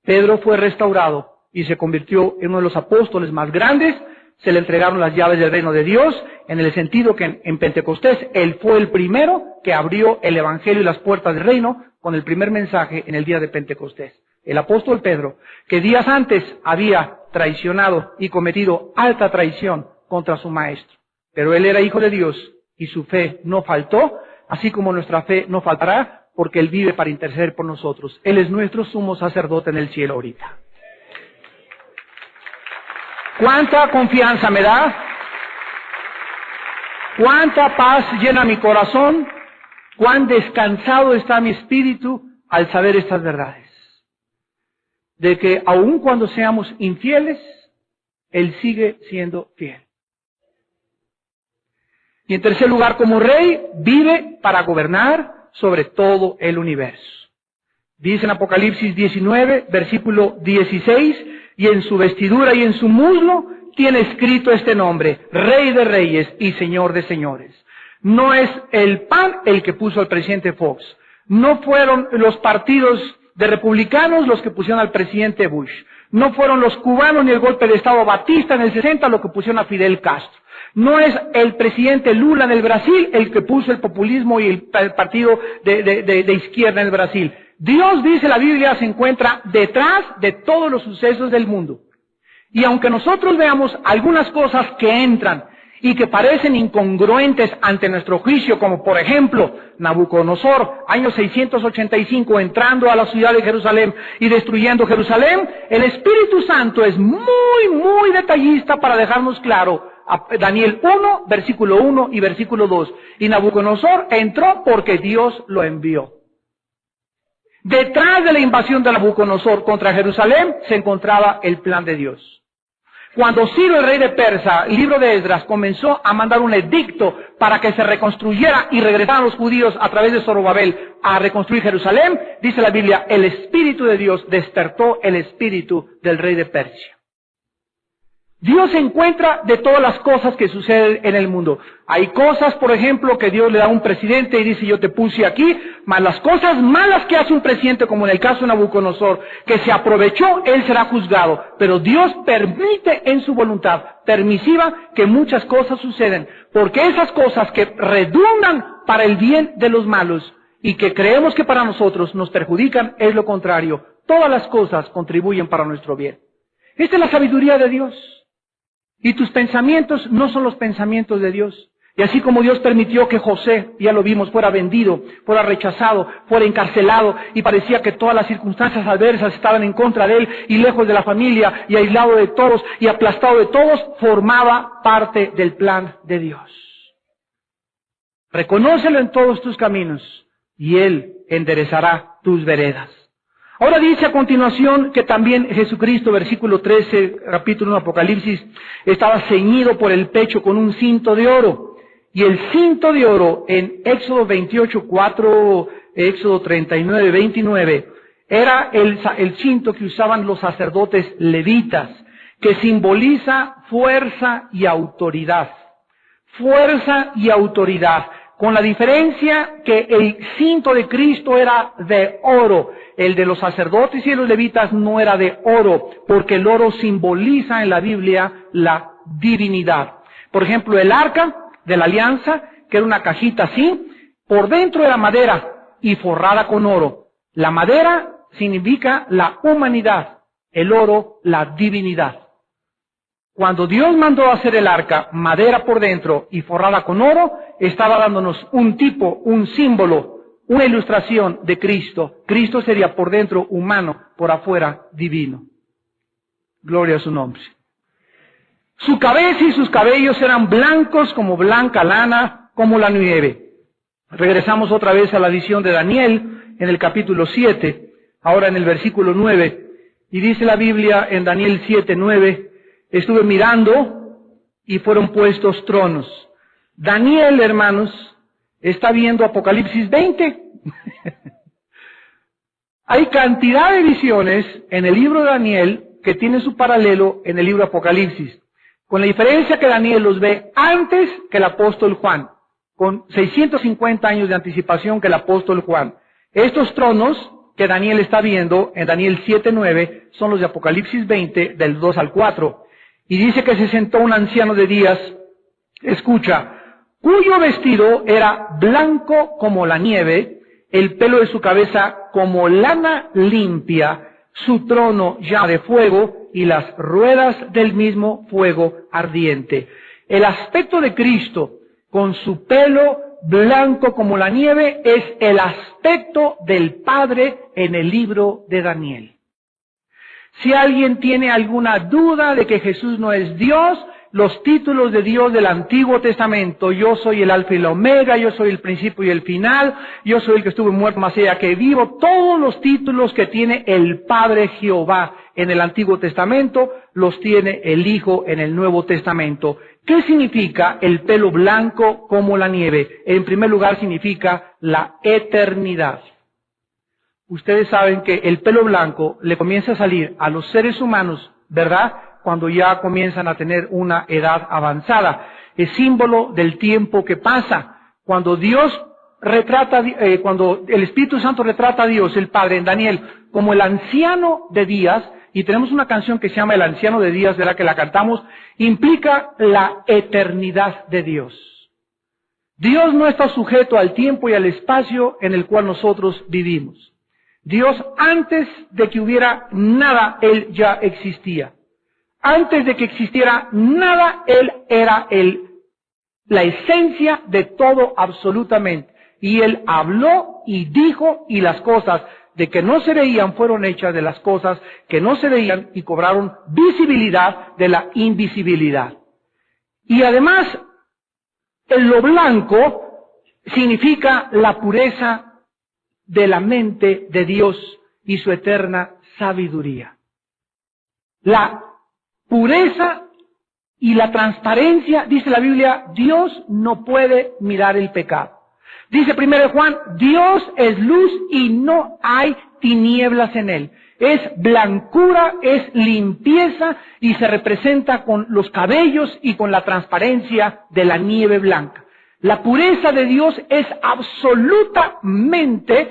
Pedro fue restaurado y se convirtió en uno de los apóstoles más grandes. Se le entregaron las llaves del reino de Dios, en el sentido que en Pentecostés él fue el primero que abrió el evangelio y las puertas del reino con el primer mensaje en el día de Pentecostés. El apóstol Pedro, que días antes había traicionado y cometido alta traición contra su maestro. Pero él era hijo de Dios y su fe no faltó, así como nuestra fe no faltará, porque él vive para interceder por nosotros. Él es nuestro sumo sacerdote en el cielo ahorita. ¿Cuánta confianza me da? ¿Cuánta paz llena mi corazón? ¿Cuán descansado está mi espíritu al saber estas verdades? De que aun cuando seamos infieles, Él sigue siendo fiel. Y en tercer lugar, como rey, vive para gobernar sobre todo el universo. Dice en Apocalipsis 19, versículo 16, y en su vestidura y en su muslo tiene escrito este nombre, Rey de Reyes y Señor de Señores. No es el PAN el que puso al presidente Fox. No fueron los partidos de republicanos los que pusieron al presidente Bush. No fueron los cubanos ni el golpe de Estado Batista en el 60 los que pusieron a Fidel Castro. No es el presidente Lula en el Brasil el que puso el populismo y el partido de izquierda en el Brasil. Dios, dice la Biblia, se encuentra detrás de todos los sucesos del mundo. Y aunque nosotros veamos algunas cosas que entran y que parecen incongruentes ante nuestro juicio, como por ejemplo Nabucodonosor, año 685, entrando a la ciudad de Jerusalén y destruyendo Jerusalén, el Espíritu Santo es muy detallista para dejarnos claro. Daniel 1, versículo 1 y versículo 2. Y Nabucodonosor entró porque Dios lo envió. Detrás de la invasión de Nabucodonosor contra Jerusalén se encontraba el plan de Dios. Cuando Ciro, el rey de Persia, el libro de Esdras, comenzó a mandar un edicto para que se reconstruyera y regresaran los judíos a través de Zorobabel a reconstruir Jerusalén, dice la Biblia, el Espíritu de Dios despertó el espíritu del rey de Persia. Dios se encuentra de todas las cosas que suceden en el mundo. Hay cosas, por ejemplo, que Dios le da a un presidente y dice, yo te puse aquí, mas las cosas malas que hace un presidente, como en el caso de Nabucodonosor, que se aprovechó, él será juzgado. Pero Dios permite en su voluntad permisiva que muchas cosas suceden, porque esas cosas que redundan para el bien de los malos y que creemos que para nosotros nos perjudican, es lo contrario. Todas las cosas contribuyen para nuestro bien. Esta es la sabiduría de Dios. Y tus pensamientos no son los pensamientos de Dios. Y así como Dios permitió que José, ya lo vimos, fuera vendido, fuera rechazado, fuera encarcelado, y parecía que todas las circunstancias adversas estaban en contra de él, y lejos de la familia, y aislado de todos, y aplastado de todos, formaba parte del plan de Dios. Reconócelo en todos tus caminos, y Él enderezará tus veredas. Ahora dice a continuación que también Jesucristo, versículo 13, capítulo 1 Apocalipsis, estaba ceñido por el pecho con un cinto de oro. Y el cinto de oro en Éxodo 28, 4, Éxodo 39, 29, era el cinto que usaban los sacerdotes levitas, que simboliza fuerza y autoridad. Fuerza y autoridad. Con la diferencia que el cinto de Cristo era de oro. El de los sacerdotes y de los levitas no era de oro, porque el oro simboliza en la Biblia la divinidad. Por ejemplo, el arca de la alianza, que era una cajita así, por dentro era madera y forrada con oro. La madera significa la humanidad, el oro la divinidad. Cuando Dios mandó hacer el arca, madera por dentro y forrada con oro, estaba dándonos un tipo, un símbolo, una ilustración de Cristo. Cristo sería por dentro humano, por afuera divino. Gloria a su nombre. Su cabeza y sus cabellos eran blancos como blanca lana, como la nieve. Regresamos otra vez a la visión de Daniel en el capítulo 7, ahora en el versículo 9. Y dice la Biblia en Daniel 7, 9, estuve mirando y fueron puestos tronos. Daniel, hermanos, está viendo Apocalipsis 20. Hay cantidad de visiones en el libro de Daniel que tienen su paralelo en el libro Apocalipsis, con la diferencia que Daniel los ve antes que el apóstol Juan, con 650 años de anticipación que el apóstol Juan. Estos tronos que Daniel está viendo en Daniel 7:9 son los de Apocalipsis 20, del 2 al 4. Y dice que se sentó un anciano de días, escucha, cuyo vestido era blanco como la nieve, el pelo de su cabeza como lana limpia, su trono llama de fuego y las ruedas del mismo fuego ardiente. El aspecto de Cristo con su pelo blanco como la nieve es el aspecto del Padre en el libro de Daniel. Si alguien tiene alguna duda de que Jesús no es Dios, los títulos de Dios del Antiguo Testamento, yo soy el Alfa y la Omega, yo soy el principio y el final, yo soy el que estuve muerto más allá que vivo, todos los títulos que tiene el Padre Jehová en el Antiguo Testamento, los tiene el Hijo en el Nuevo Testamento. ¿Qué significa el pelo blanco como la nieve? En primer lugar significa la eternidad. Ustedes saben que el pelo blanco le comienza a salir a los seres humanos, ¿verdad?, cuando ya comienzan a tener una edad avanzada. Es símbolo del tiempo que pasa. Cuando Dios retrata, cuando el Espíritu Santo retrata a Dios, el Padre, en Daniel, como el anciano de días, y tenemos una canción que se llama El anciano de días, ¿verdad?, que la cantamos, implica la eternidad de Dios. Dios no está sujeto al tiempo y al espacio en el cual nosotros vivimos. Dios, antes de que hubiera nada, Él ya existía. Antes de que existiera nada, Él era la esencia de todo absolutamente. Y Él habló y dijo, y las cosas de que no se veían fueron hechas de las cosas que no se veían y cobraron visibilidad de la invisibilidad. Y además, lo blanco significa la pureza de la mente de Dios y su eterna sabiduría. La pureza y la transparencia, dice la Biblia, Dios no puede mirar el pecado. Dice 1 Juan, Dios es luz y no hay tinieblas en Él. Es blancura, es limpieza y se representa con los cabellos y con la transparencia de la nieve blanca. La pureza de Dios es absolutamente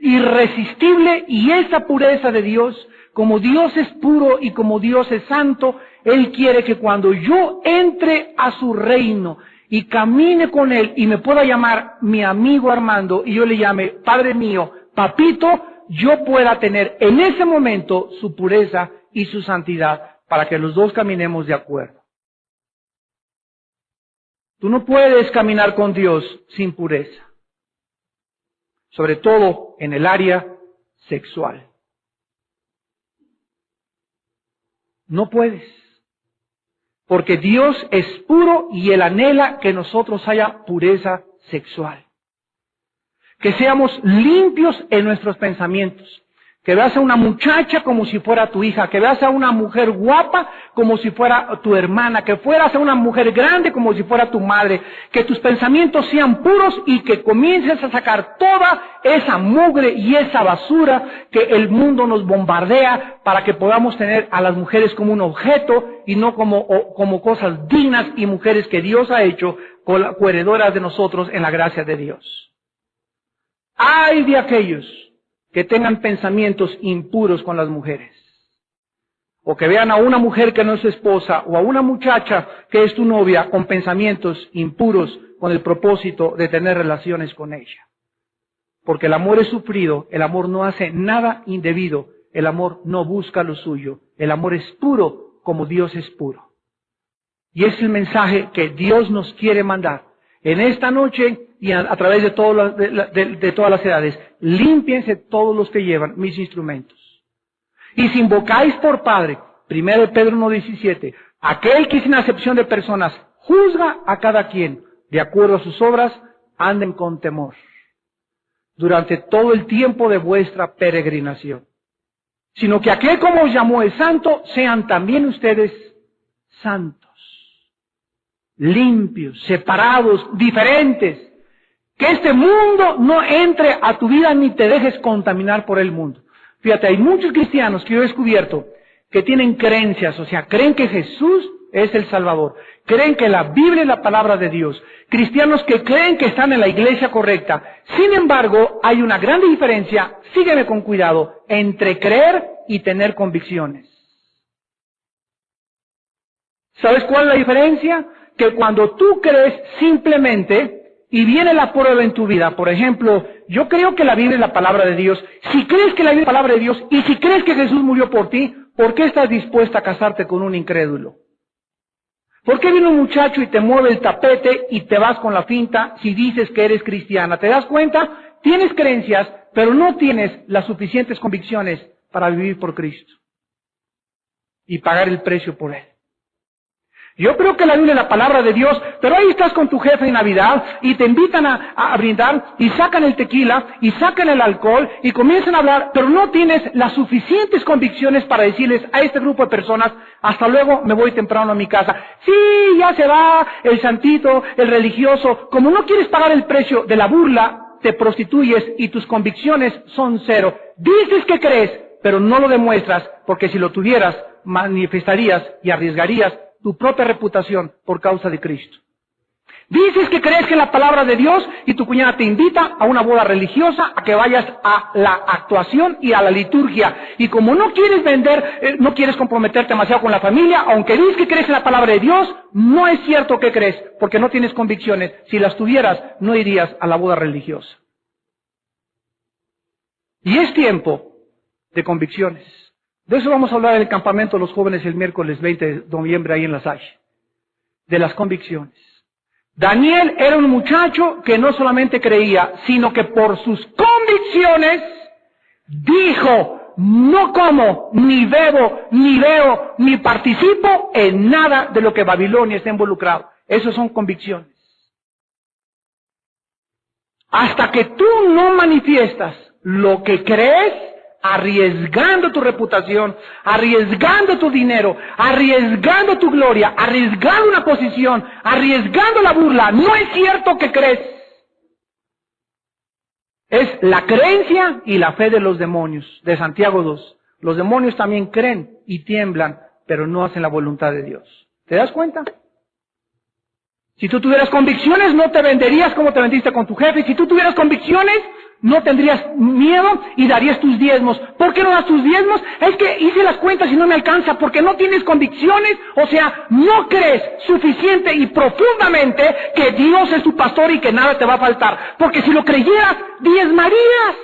irresistible, y esa pureza de Dios, como Dios es puro y como Dios es santo, Él quiere que cuando yo entre a su reino y camine con Él y me pueda llamar mi amigo Armando y yo le llame Padre mío, Papito, yo pueda tener en ese momento su pureza y su santidad para que los dos caminemos de acuerdo. Tú no puedes caminar con Dios sin pureza, sobre todo en el área sexual. No puedes, porque Dios es puro y Él anhela que nosotros haya pureza sexual. Que seamos limpios en nuestros pensamientos. Que veas a una muchacha como si fuera tu hija, que veas a una mujer guapa como si fuera tu hermana, que fueras a una mujer grande como si fuera tu madre, que tus pensamientos sean puros y que comiences a sacar toda esa mugre y esa basura que el mundo nos bombardea para que podamos tener a las mujeres como un objeto y no como cosas dignas y mujeres que Dios ha hecho coheredoras de nosotros en la gracia de Dios. Ay de aquellos que tengan pensamientos impuros con las mujeres, o que vean a una mujer que no es su esposa, o a una muchacha que es tu novia con pensamientos impuros con el propósito de tener relaciones con ella. Porque el amor es sufrido, el amor no hace nada indebido, el amor no busca lo suyo, el amor es puro como Dios es puro. Y es el mensaje que Dios nos quiere mandar en esta noche y a través de todas las edades. Límpiense todos los que llevan mis instrumentos. Y si invocáis por Padre, 1 Pedro 1:17, aquel que sin acepción de personas juzga a cada quien de acuerdo a sus obras, anden con temor durante todo el tiempo de vuestra peregrinación. Sino que aquel como os llamó es santo, sean también ustedes santos, limpios, separados, diferentes. Que este mundo no entre a tu vida ni te dejes contaminar por el mundo. Fíjate, hay muchos cristianos que yo he descubierto que tienen creencias, o sea, creen que Jesús es el Salvador, creen que la Biblia es la palabra de Dios, cristianos que creen que están en la iglesia correcta. Sin embargo, hay una gran diferencia, sígueme con cuidado, entre creer y tener convicciones. ¿Sabes cuál es la diferencia? Que cuando tú crees simplemente y viene la prueba en tu vida, por ejemplo, yo creo que la Biblia es la palabra de Dios. Si crees que la Biblia es la palabra de Dios y si crees que Jesús murió por ti, ¿por qué estás dispuesta a casarte con un incrédulo? ¿Por qué viene un muchacho y te mueve el tapete y te vas con la finta si dices que eres cristiana? ¿Te das cuenta? Tienes creencias, pero no tienes las suficientes convicciones para vivir por Cristo y pagar el precio por Él. Yo creo que la Biblia es la palabra de Dios, pero ahí estás con tu jefe en Navidad y te invitan a brindar y sacan el tequila y sacan el alcohol y comienzan a hablar, pero no tienes las suficientes convicciones para decirles a este grupo de personas, hasta luego, me voy temprano a mi casa. Sí, ya se va el santito, el religioso. Como no quieres pagar el precio de la burla, te prostituyes y tus convicciones son cero. Dices que crees, pero no lo demuestras, porque si lo tuvieras, manifestarías y arriesgarías tu propia reputación por causa de Cristo. Dices que crees que es la palabra de Dios y tu cuñada te invita a una boda religiosa, a que vayas a la actuación y a la liturgia. Y como no quieres vender, no quieres comprometerte demasiado con la familia, aunque dices que crees en la palabra de Dios, no es cierto que crees, porque no tienes convicciones. Si las tuvieras, no irías a la boda religiosa. Y es tiempo de convicciones. De eso vamos a hablar en el campamento de los jóvenes el miércoles 20 de noviembre ahí en La Salle. De las convicciones. Daniel era un muchacho que no solamente creía, sino que por sus convicciones dijo, no como, ni bebo, ni veo, ni participo en nada de lo que Babilonia está involucrado. Esas son convicciones. Hasta que tú no manifiestas lo que crees, arriesgando tu reputación, arriesgando tu dinero, arriesgando tu gloria, arriesgando una posición, arriesgando la burla, no es cierto que crees. Es la creencia y la fe de los demonios, de Santiago 2. Los demonios también creen y tiemblan, pero no hacen la voluntad de Dios. ¿Te das cuenta? Si tú tuvieras convicciones, no te venderías como te vendiste con tu jefe. Si tú tuvieras convicciones, no tendrías miedo y darías tus diezmos. ¿Por qué no das tus diezmos? Es que hice las cuentas y no me alcanza, porque no tienes convicciones, o sea, no crees suficiente y profundamente que Dios es tu pastor y que nada te va a faltar. Porque si lo creyeras, diezmarías.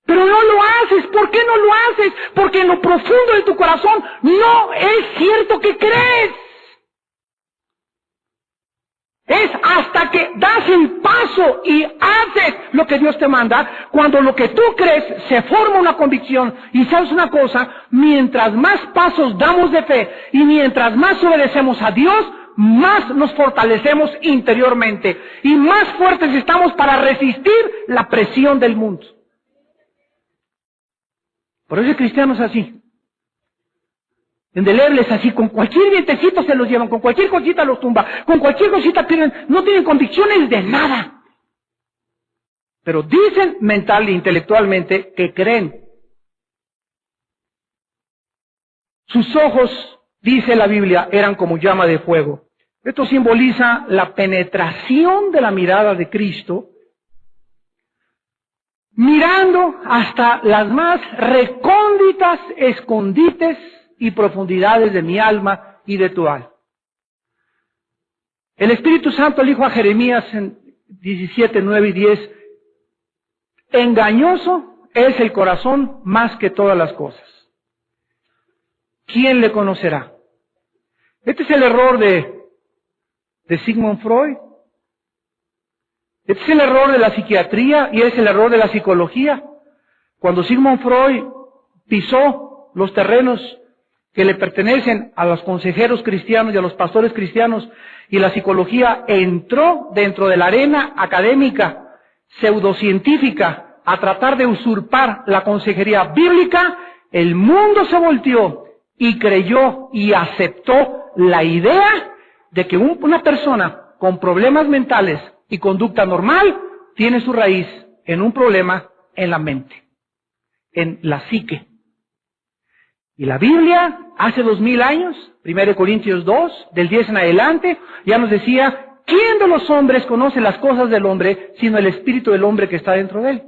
Pero no lo haces. ¿Por qué no lo haces? Porque en lo profundo de tu corazón no es cierto que crees. Es hasta que das el paso y haces lo que Dios te manda, cuando lo que tú crees se forma una convicción. Y sabes una cosa, mientras más pasos damos de fe y mientras más obedecemos a Dios, más nos fortalecemos interiormente y más fuertes estamos para resistir la presión del mundo. Por eso el cristiano es así. Indelebles así, con cualquier vientecito se los llevan, con cualquier cosita los tumba, con cualquier cosita pierden, no tienen convicciones de nada. Pero dicen mental e intelectualmente que creen. Sus ojos, dice la Biblia, eran como llama de fuego. Esto simboliza la penetración de la mirada de Cristo, mirando hasta las más recónditas escondites y profundidades de mi alma y de tu alma. El Espíritu Santo le dijo a Jeremías en 17, 9 y 10, engañoso es el corazón más que todas las cosas. ¿Quién le conocerá? Este es el error de Sigmund Freud. Este es el error de la psiquiatría y es el error de la psicología. Cuando Sigmund Freud pisó los terrenos que le pertenecen a los consejeros cristianos y a los pastores cristianos, y la psicología entró dentro de la arena académica, pseudocientífica, a tratar de usurpar la consejería bíblica, el mundo se volteó y creyó y aceptó la idea de que una persona con problemas mentales y conducta normal tiene su raíz en un problema en la mente, en la psique. Y la Biblia, hace 2000 años, 1 Corintios 2, del 10 en adelante, ya nos decía, ¿quién de los hombres conoce las cosas del hombre, sino el espíritu del hombre que está dentro de él?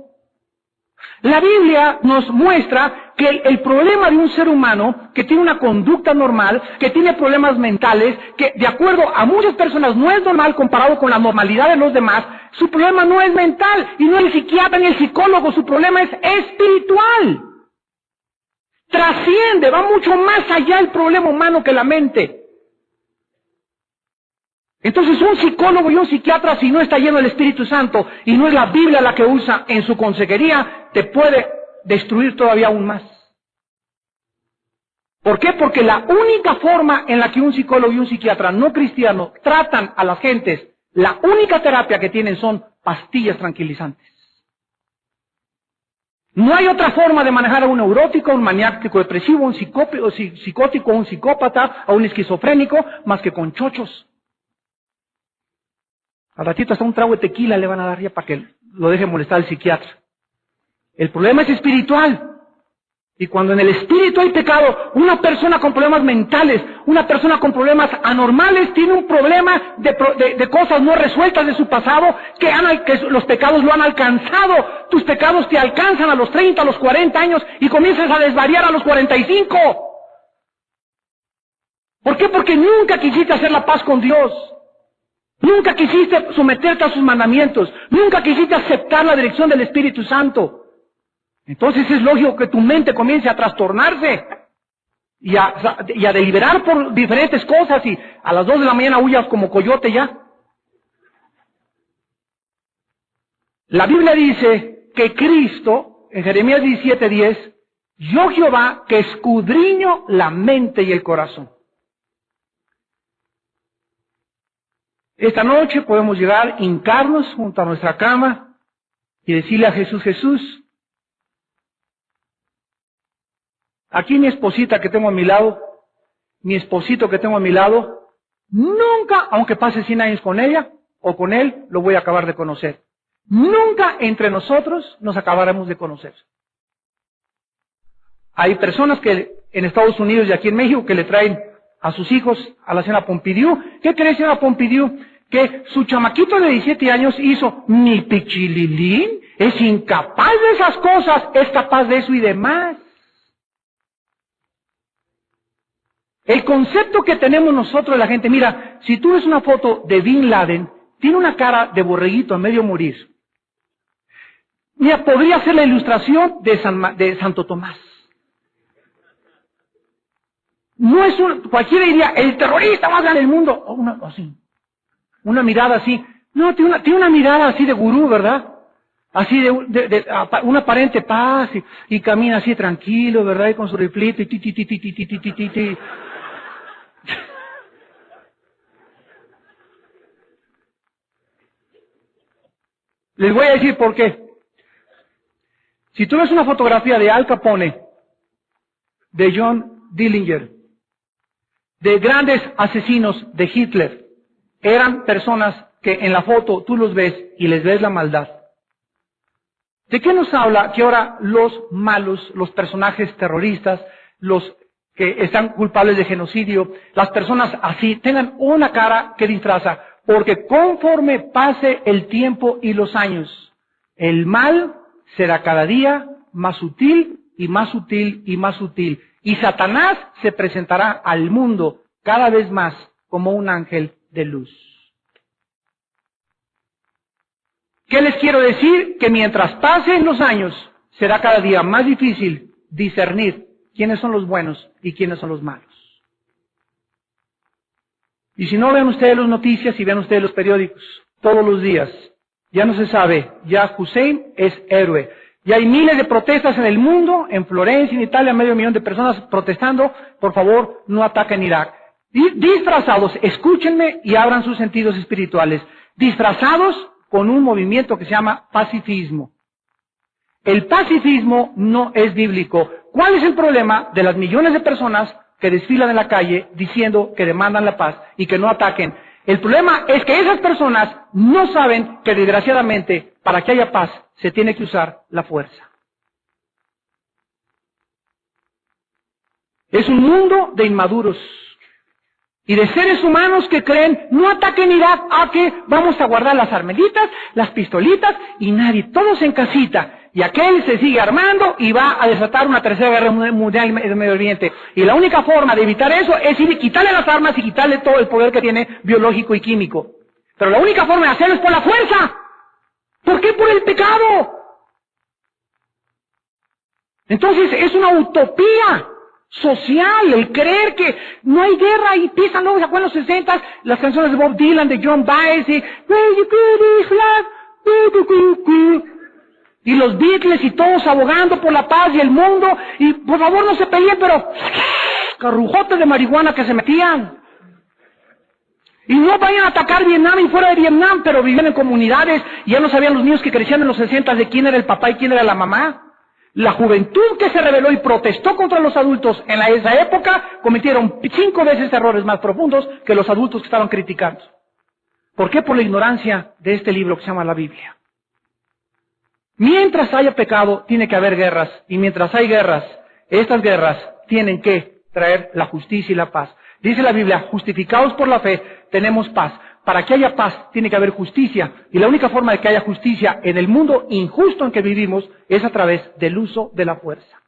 La Biblia nos muestra que el problema de un ser humano que tiene una conducta normal, que tiene problemas mentales, que de acuerdo a muchas personas no es normal comparado con la normalidad de los demás, su problema no es mental y no es el psiquiatra ni el psicólogo, su problema es espiritual. Trasciende, va mucho más allá el problema humano que la mente. Entonces un psicólogo y un psiquiatra, si no está lleno del Espíritu Santo y no es la Biblia la que usa en su consejería, te puede destruir todavía aún más. ¿Por qué? Porque la única forma en la que un psicólogo y un psiquiatra no cristiano tratan a las gentes, la única terapia que tienen son pastillas tranquilizantes. No hay otra forma de manejar a un neurótico, un maniático depresivo, un psicótico, un psicópata, a un esquizofrénico, más que con chochos. Al ratito hasta un trago de tequila le van a dar ya para que lo deje molestar al psiquiatra. El problema es espiritual. Y cuando en el espíritu hay pecado, una persona con problemas mentales, una persona con problemas anormales, tiene un problema de cosas no resueltas de su pasado, que los pecados lo han alcanzado. Tus pecados te alcanzan a los 30, a los 40 años y comienzas a desvariar a los 45. ¿Por qué? Porque nunca quisiste hacer la paz con Dios. Nunca quisiste someterte a sus mandamientos. Nunca quisiste aceptar la dirección del Espíritu Santo. Entonces es lógico que tu mente comience a trastornarse y a deliberar por diferentes cosas y a las 2 de la mañana huyas como coyote ya. La Biblia dice que Cristo, en Jeremías 17:10, yo Jehová que escudriño la mente y el corazón. Esta noche podemos llegar, hincarnos junto a nuestra cama y decirle a Jesús, Jesús, aquí mi esposita que tengo a mi lado, mi esposito que tengo a mi lado, nunca, aunque pase 100 años con ella o con él, lo voy a acabar de conocer. Nunca entre nosotros nos acabaremos de conocer. Hay personas que en Estados Unidos y aquí en México que le traen a sus hijos a la señora Pompidou. ¿Qué cree señora Pompidou? Que su chamaquito de 17 años hizo mi pichililín, es incapaz de esas cosas, es capaz de eso y demás. El concepto que tenemos nosotros de la gente, mira, si tú ves una foto de Bin Laden, tiene una cara de borreguito a medio morir. Mira, podría ser la ilustración de Santo Tomás. No es cualquiera diría, el terrorista más grande del mundo. Oh, una mirada así. No, tiene una mirada así de gurú, ¿verdad? Así de una aparente paz y camina así tranquilo, ¿verdad? Y con su riflito y ti. Les voy a decir por qué. Si tú ves una fotografía de Al Capone, de John Dillinger, de grandes asesinos de Hitler, eran personas que en la foto tú los ves y les ves la maldad. ¿De qué nos habla que ahora los malos, los personajes terroristas, los que están culpables de genocidio, las personas así, tengan una cara que disfraza? Porque conforme pase el tiempo y los años, el mal será cada día más sutil y más sutil y más sutil. Y Satanás se presentará al mundo cada vez más como un ángel de luz. ¿Qué les quiero decir? Que mientras pasen los años, será cada día más difícil discernir quiénes son los buenos y quiénes son los malos. Y si no ven ustedes las noticias y ven ustedes los periódicos, todos los días, ya no se sabe, ya Hussein es héroe. Ya hay miles de protestas en el mundo, en Florencia, en Italia, 500,000 de personas protestando, por favor, no ataquen Irak. Disfrazados, escúchenme y abran sus sentidos espirituales, disfrazados con un movimiento que se llama pacifismo. El pacifismo no es bíblico. ¿Cuál es el problema de las millones de personas que desfilan en la calle diciendo que demandan la paz y que no ataquen? El problema es que esas personas no saben que desgraciadamente para que haya paz se tiene que usar la fuerza. Es un mundo de inmaduros y de seres humanos que creen, no ataquen Irak, a que vamos a guardar las armelitas, las pistolitas y nadie, todos en casita. Y aquel se sigue armando y va a desatar una tercera guerra mundial en el Medio Oriente. Y la única forma de evitar eso es ir y quitarle las armas y quitarle todo el poder que tiene biológico y químico. Pero la única forma de hacerlo es por la fuerza. ¿Por qué? Por el pecado. Entonces es una utopía social el creer que no hay guerra y empiezan luego, ¿se acuerdan los 60? Las canciones de Bob Dylan, de John Baez y los Beatles y todos abogando por la paz y el mundo, y por favor no se peleen, pero carrujotes de marihuana que se metían. Y no vayan a atacar Vietnam y fuera de Vietnam, pero vivían en comunidades y ya no sabían los niños que crecían en los 60 de quién era el papá y quién era la mamá. La juventud que se rebeló y protestó contra los adultos en esa época cometieron 5 veces errores más profundos que los adultos que estaban criticando. ¿Por qué? Por la ignorancia de este libro que se llama la Biblia. Mientras haya pecado, tiene que haber guerras. Y mientras hay guerras, estas guerras tienen que traer la justicia y la paz. Dice la Biblia, justificados por la fe, tenemos paz. Para que haya paz, tiene que haber justicia. Y la única forma de que haya justicia en el mundo injusto en que vivimos es a través del uso de la fuerza.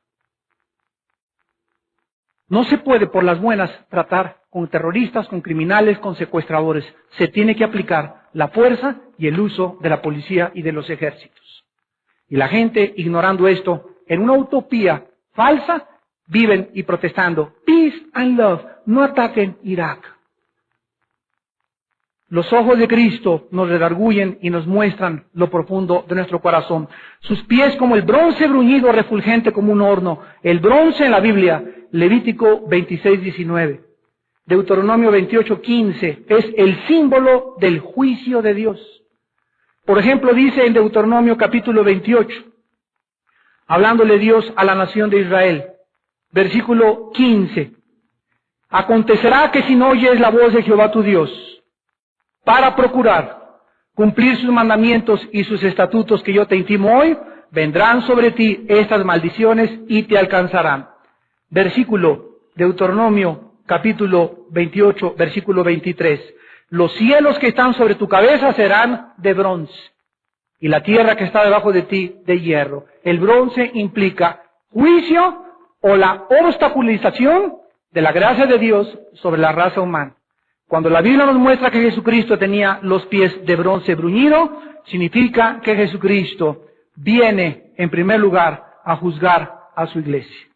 No se puede por las buenas tratar con terroristas, con criminales, con secuestradores. Se tiene que aplicar la fuerza y el uso de la policía y de los ejércitos. Y la gente, ignorando esto, en una utopía falsa, viven y protestando. Peace and love. No ataquen Irak. Los ojos de Cristo nos redarguyen y nos muestran lo profundo de nuestro corazón. Sus pies como el bronce bruñido, refulgente como un horno. El bronce en la Biblia, Levítico 26:19. Deuteronomio 28:15, es el símbolo del juicio de Dios. Por ejemplo, dice en Deuteronomio capítulo 28, hablándole Dios a la nación de Israel, versículo 15, acontecerá que si no oyes la voz de Jehová tu Dios, para procurar cumplir sus mandamientos y sus estatutos que yo te intimo hoy, vendrán sobre ti estas maldiciones y te alcanzarán. Versículo, Deuteronomio capítulo 28, versículo 23. Los cielos que están sobre tu cabeza serán de bronce, y la tierra que está debajo de ti de hierro. El bronce implica juicio o la obstaculización de la gracia de Dios sobre la raza humana. Cuando la Biblia nos muestra que Jesucristo tenía los pies de bronce bruñido, significa que Jesucristo viene en primer lugar a juzgar a su iglesia.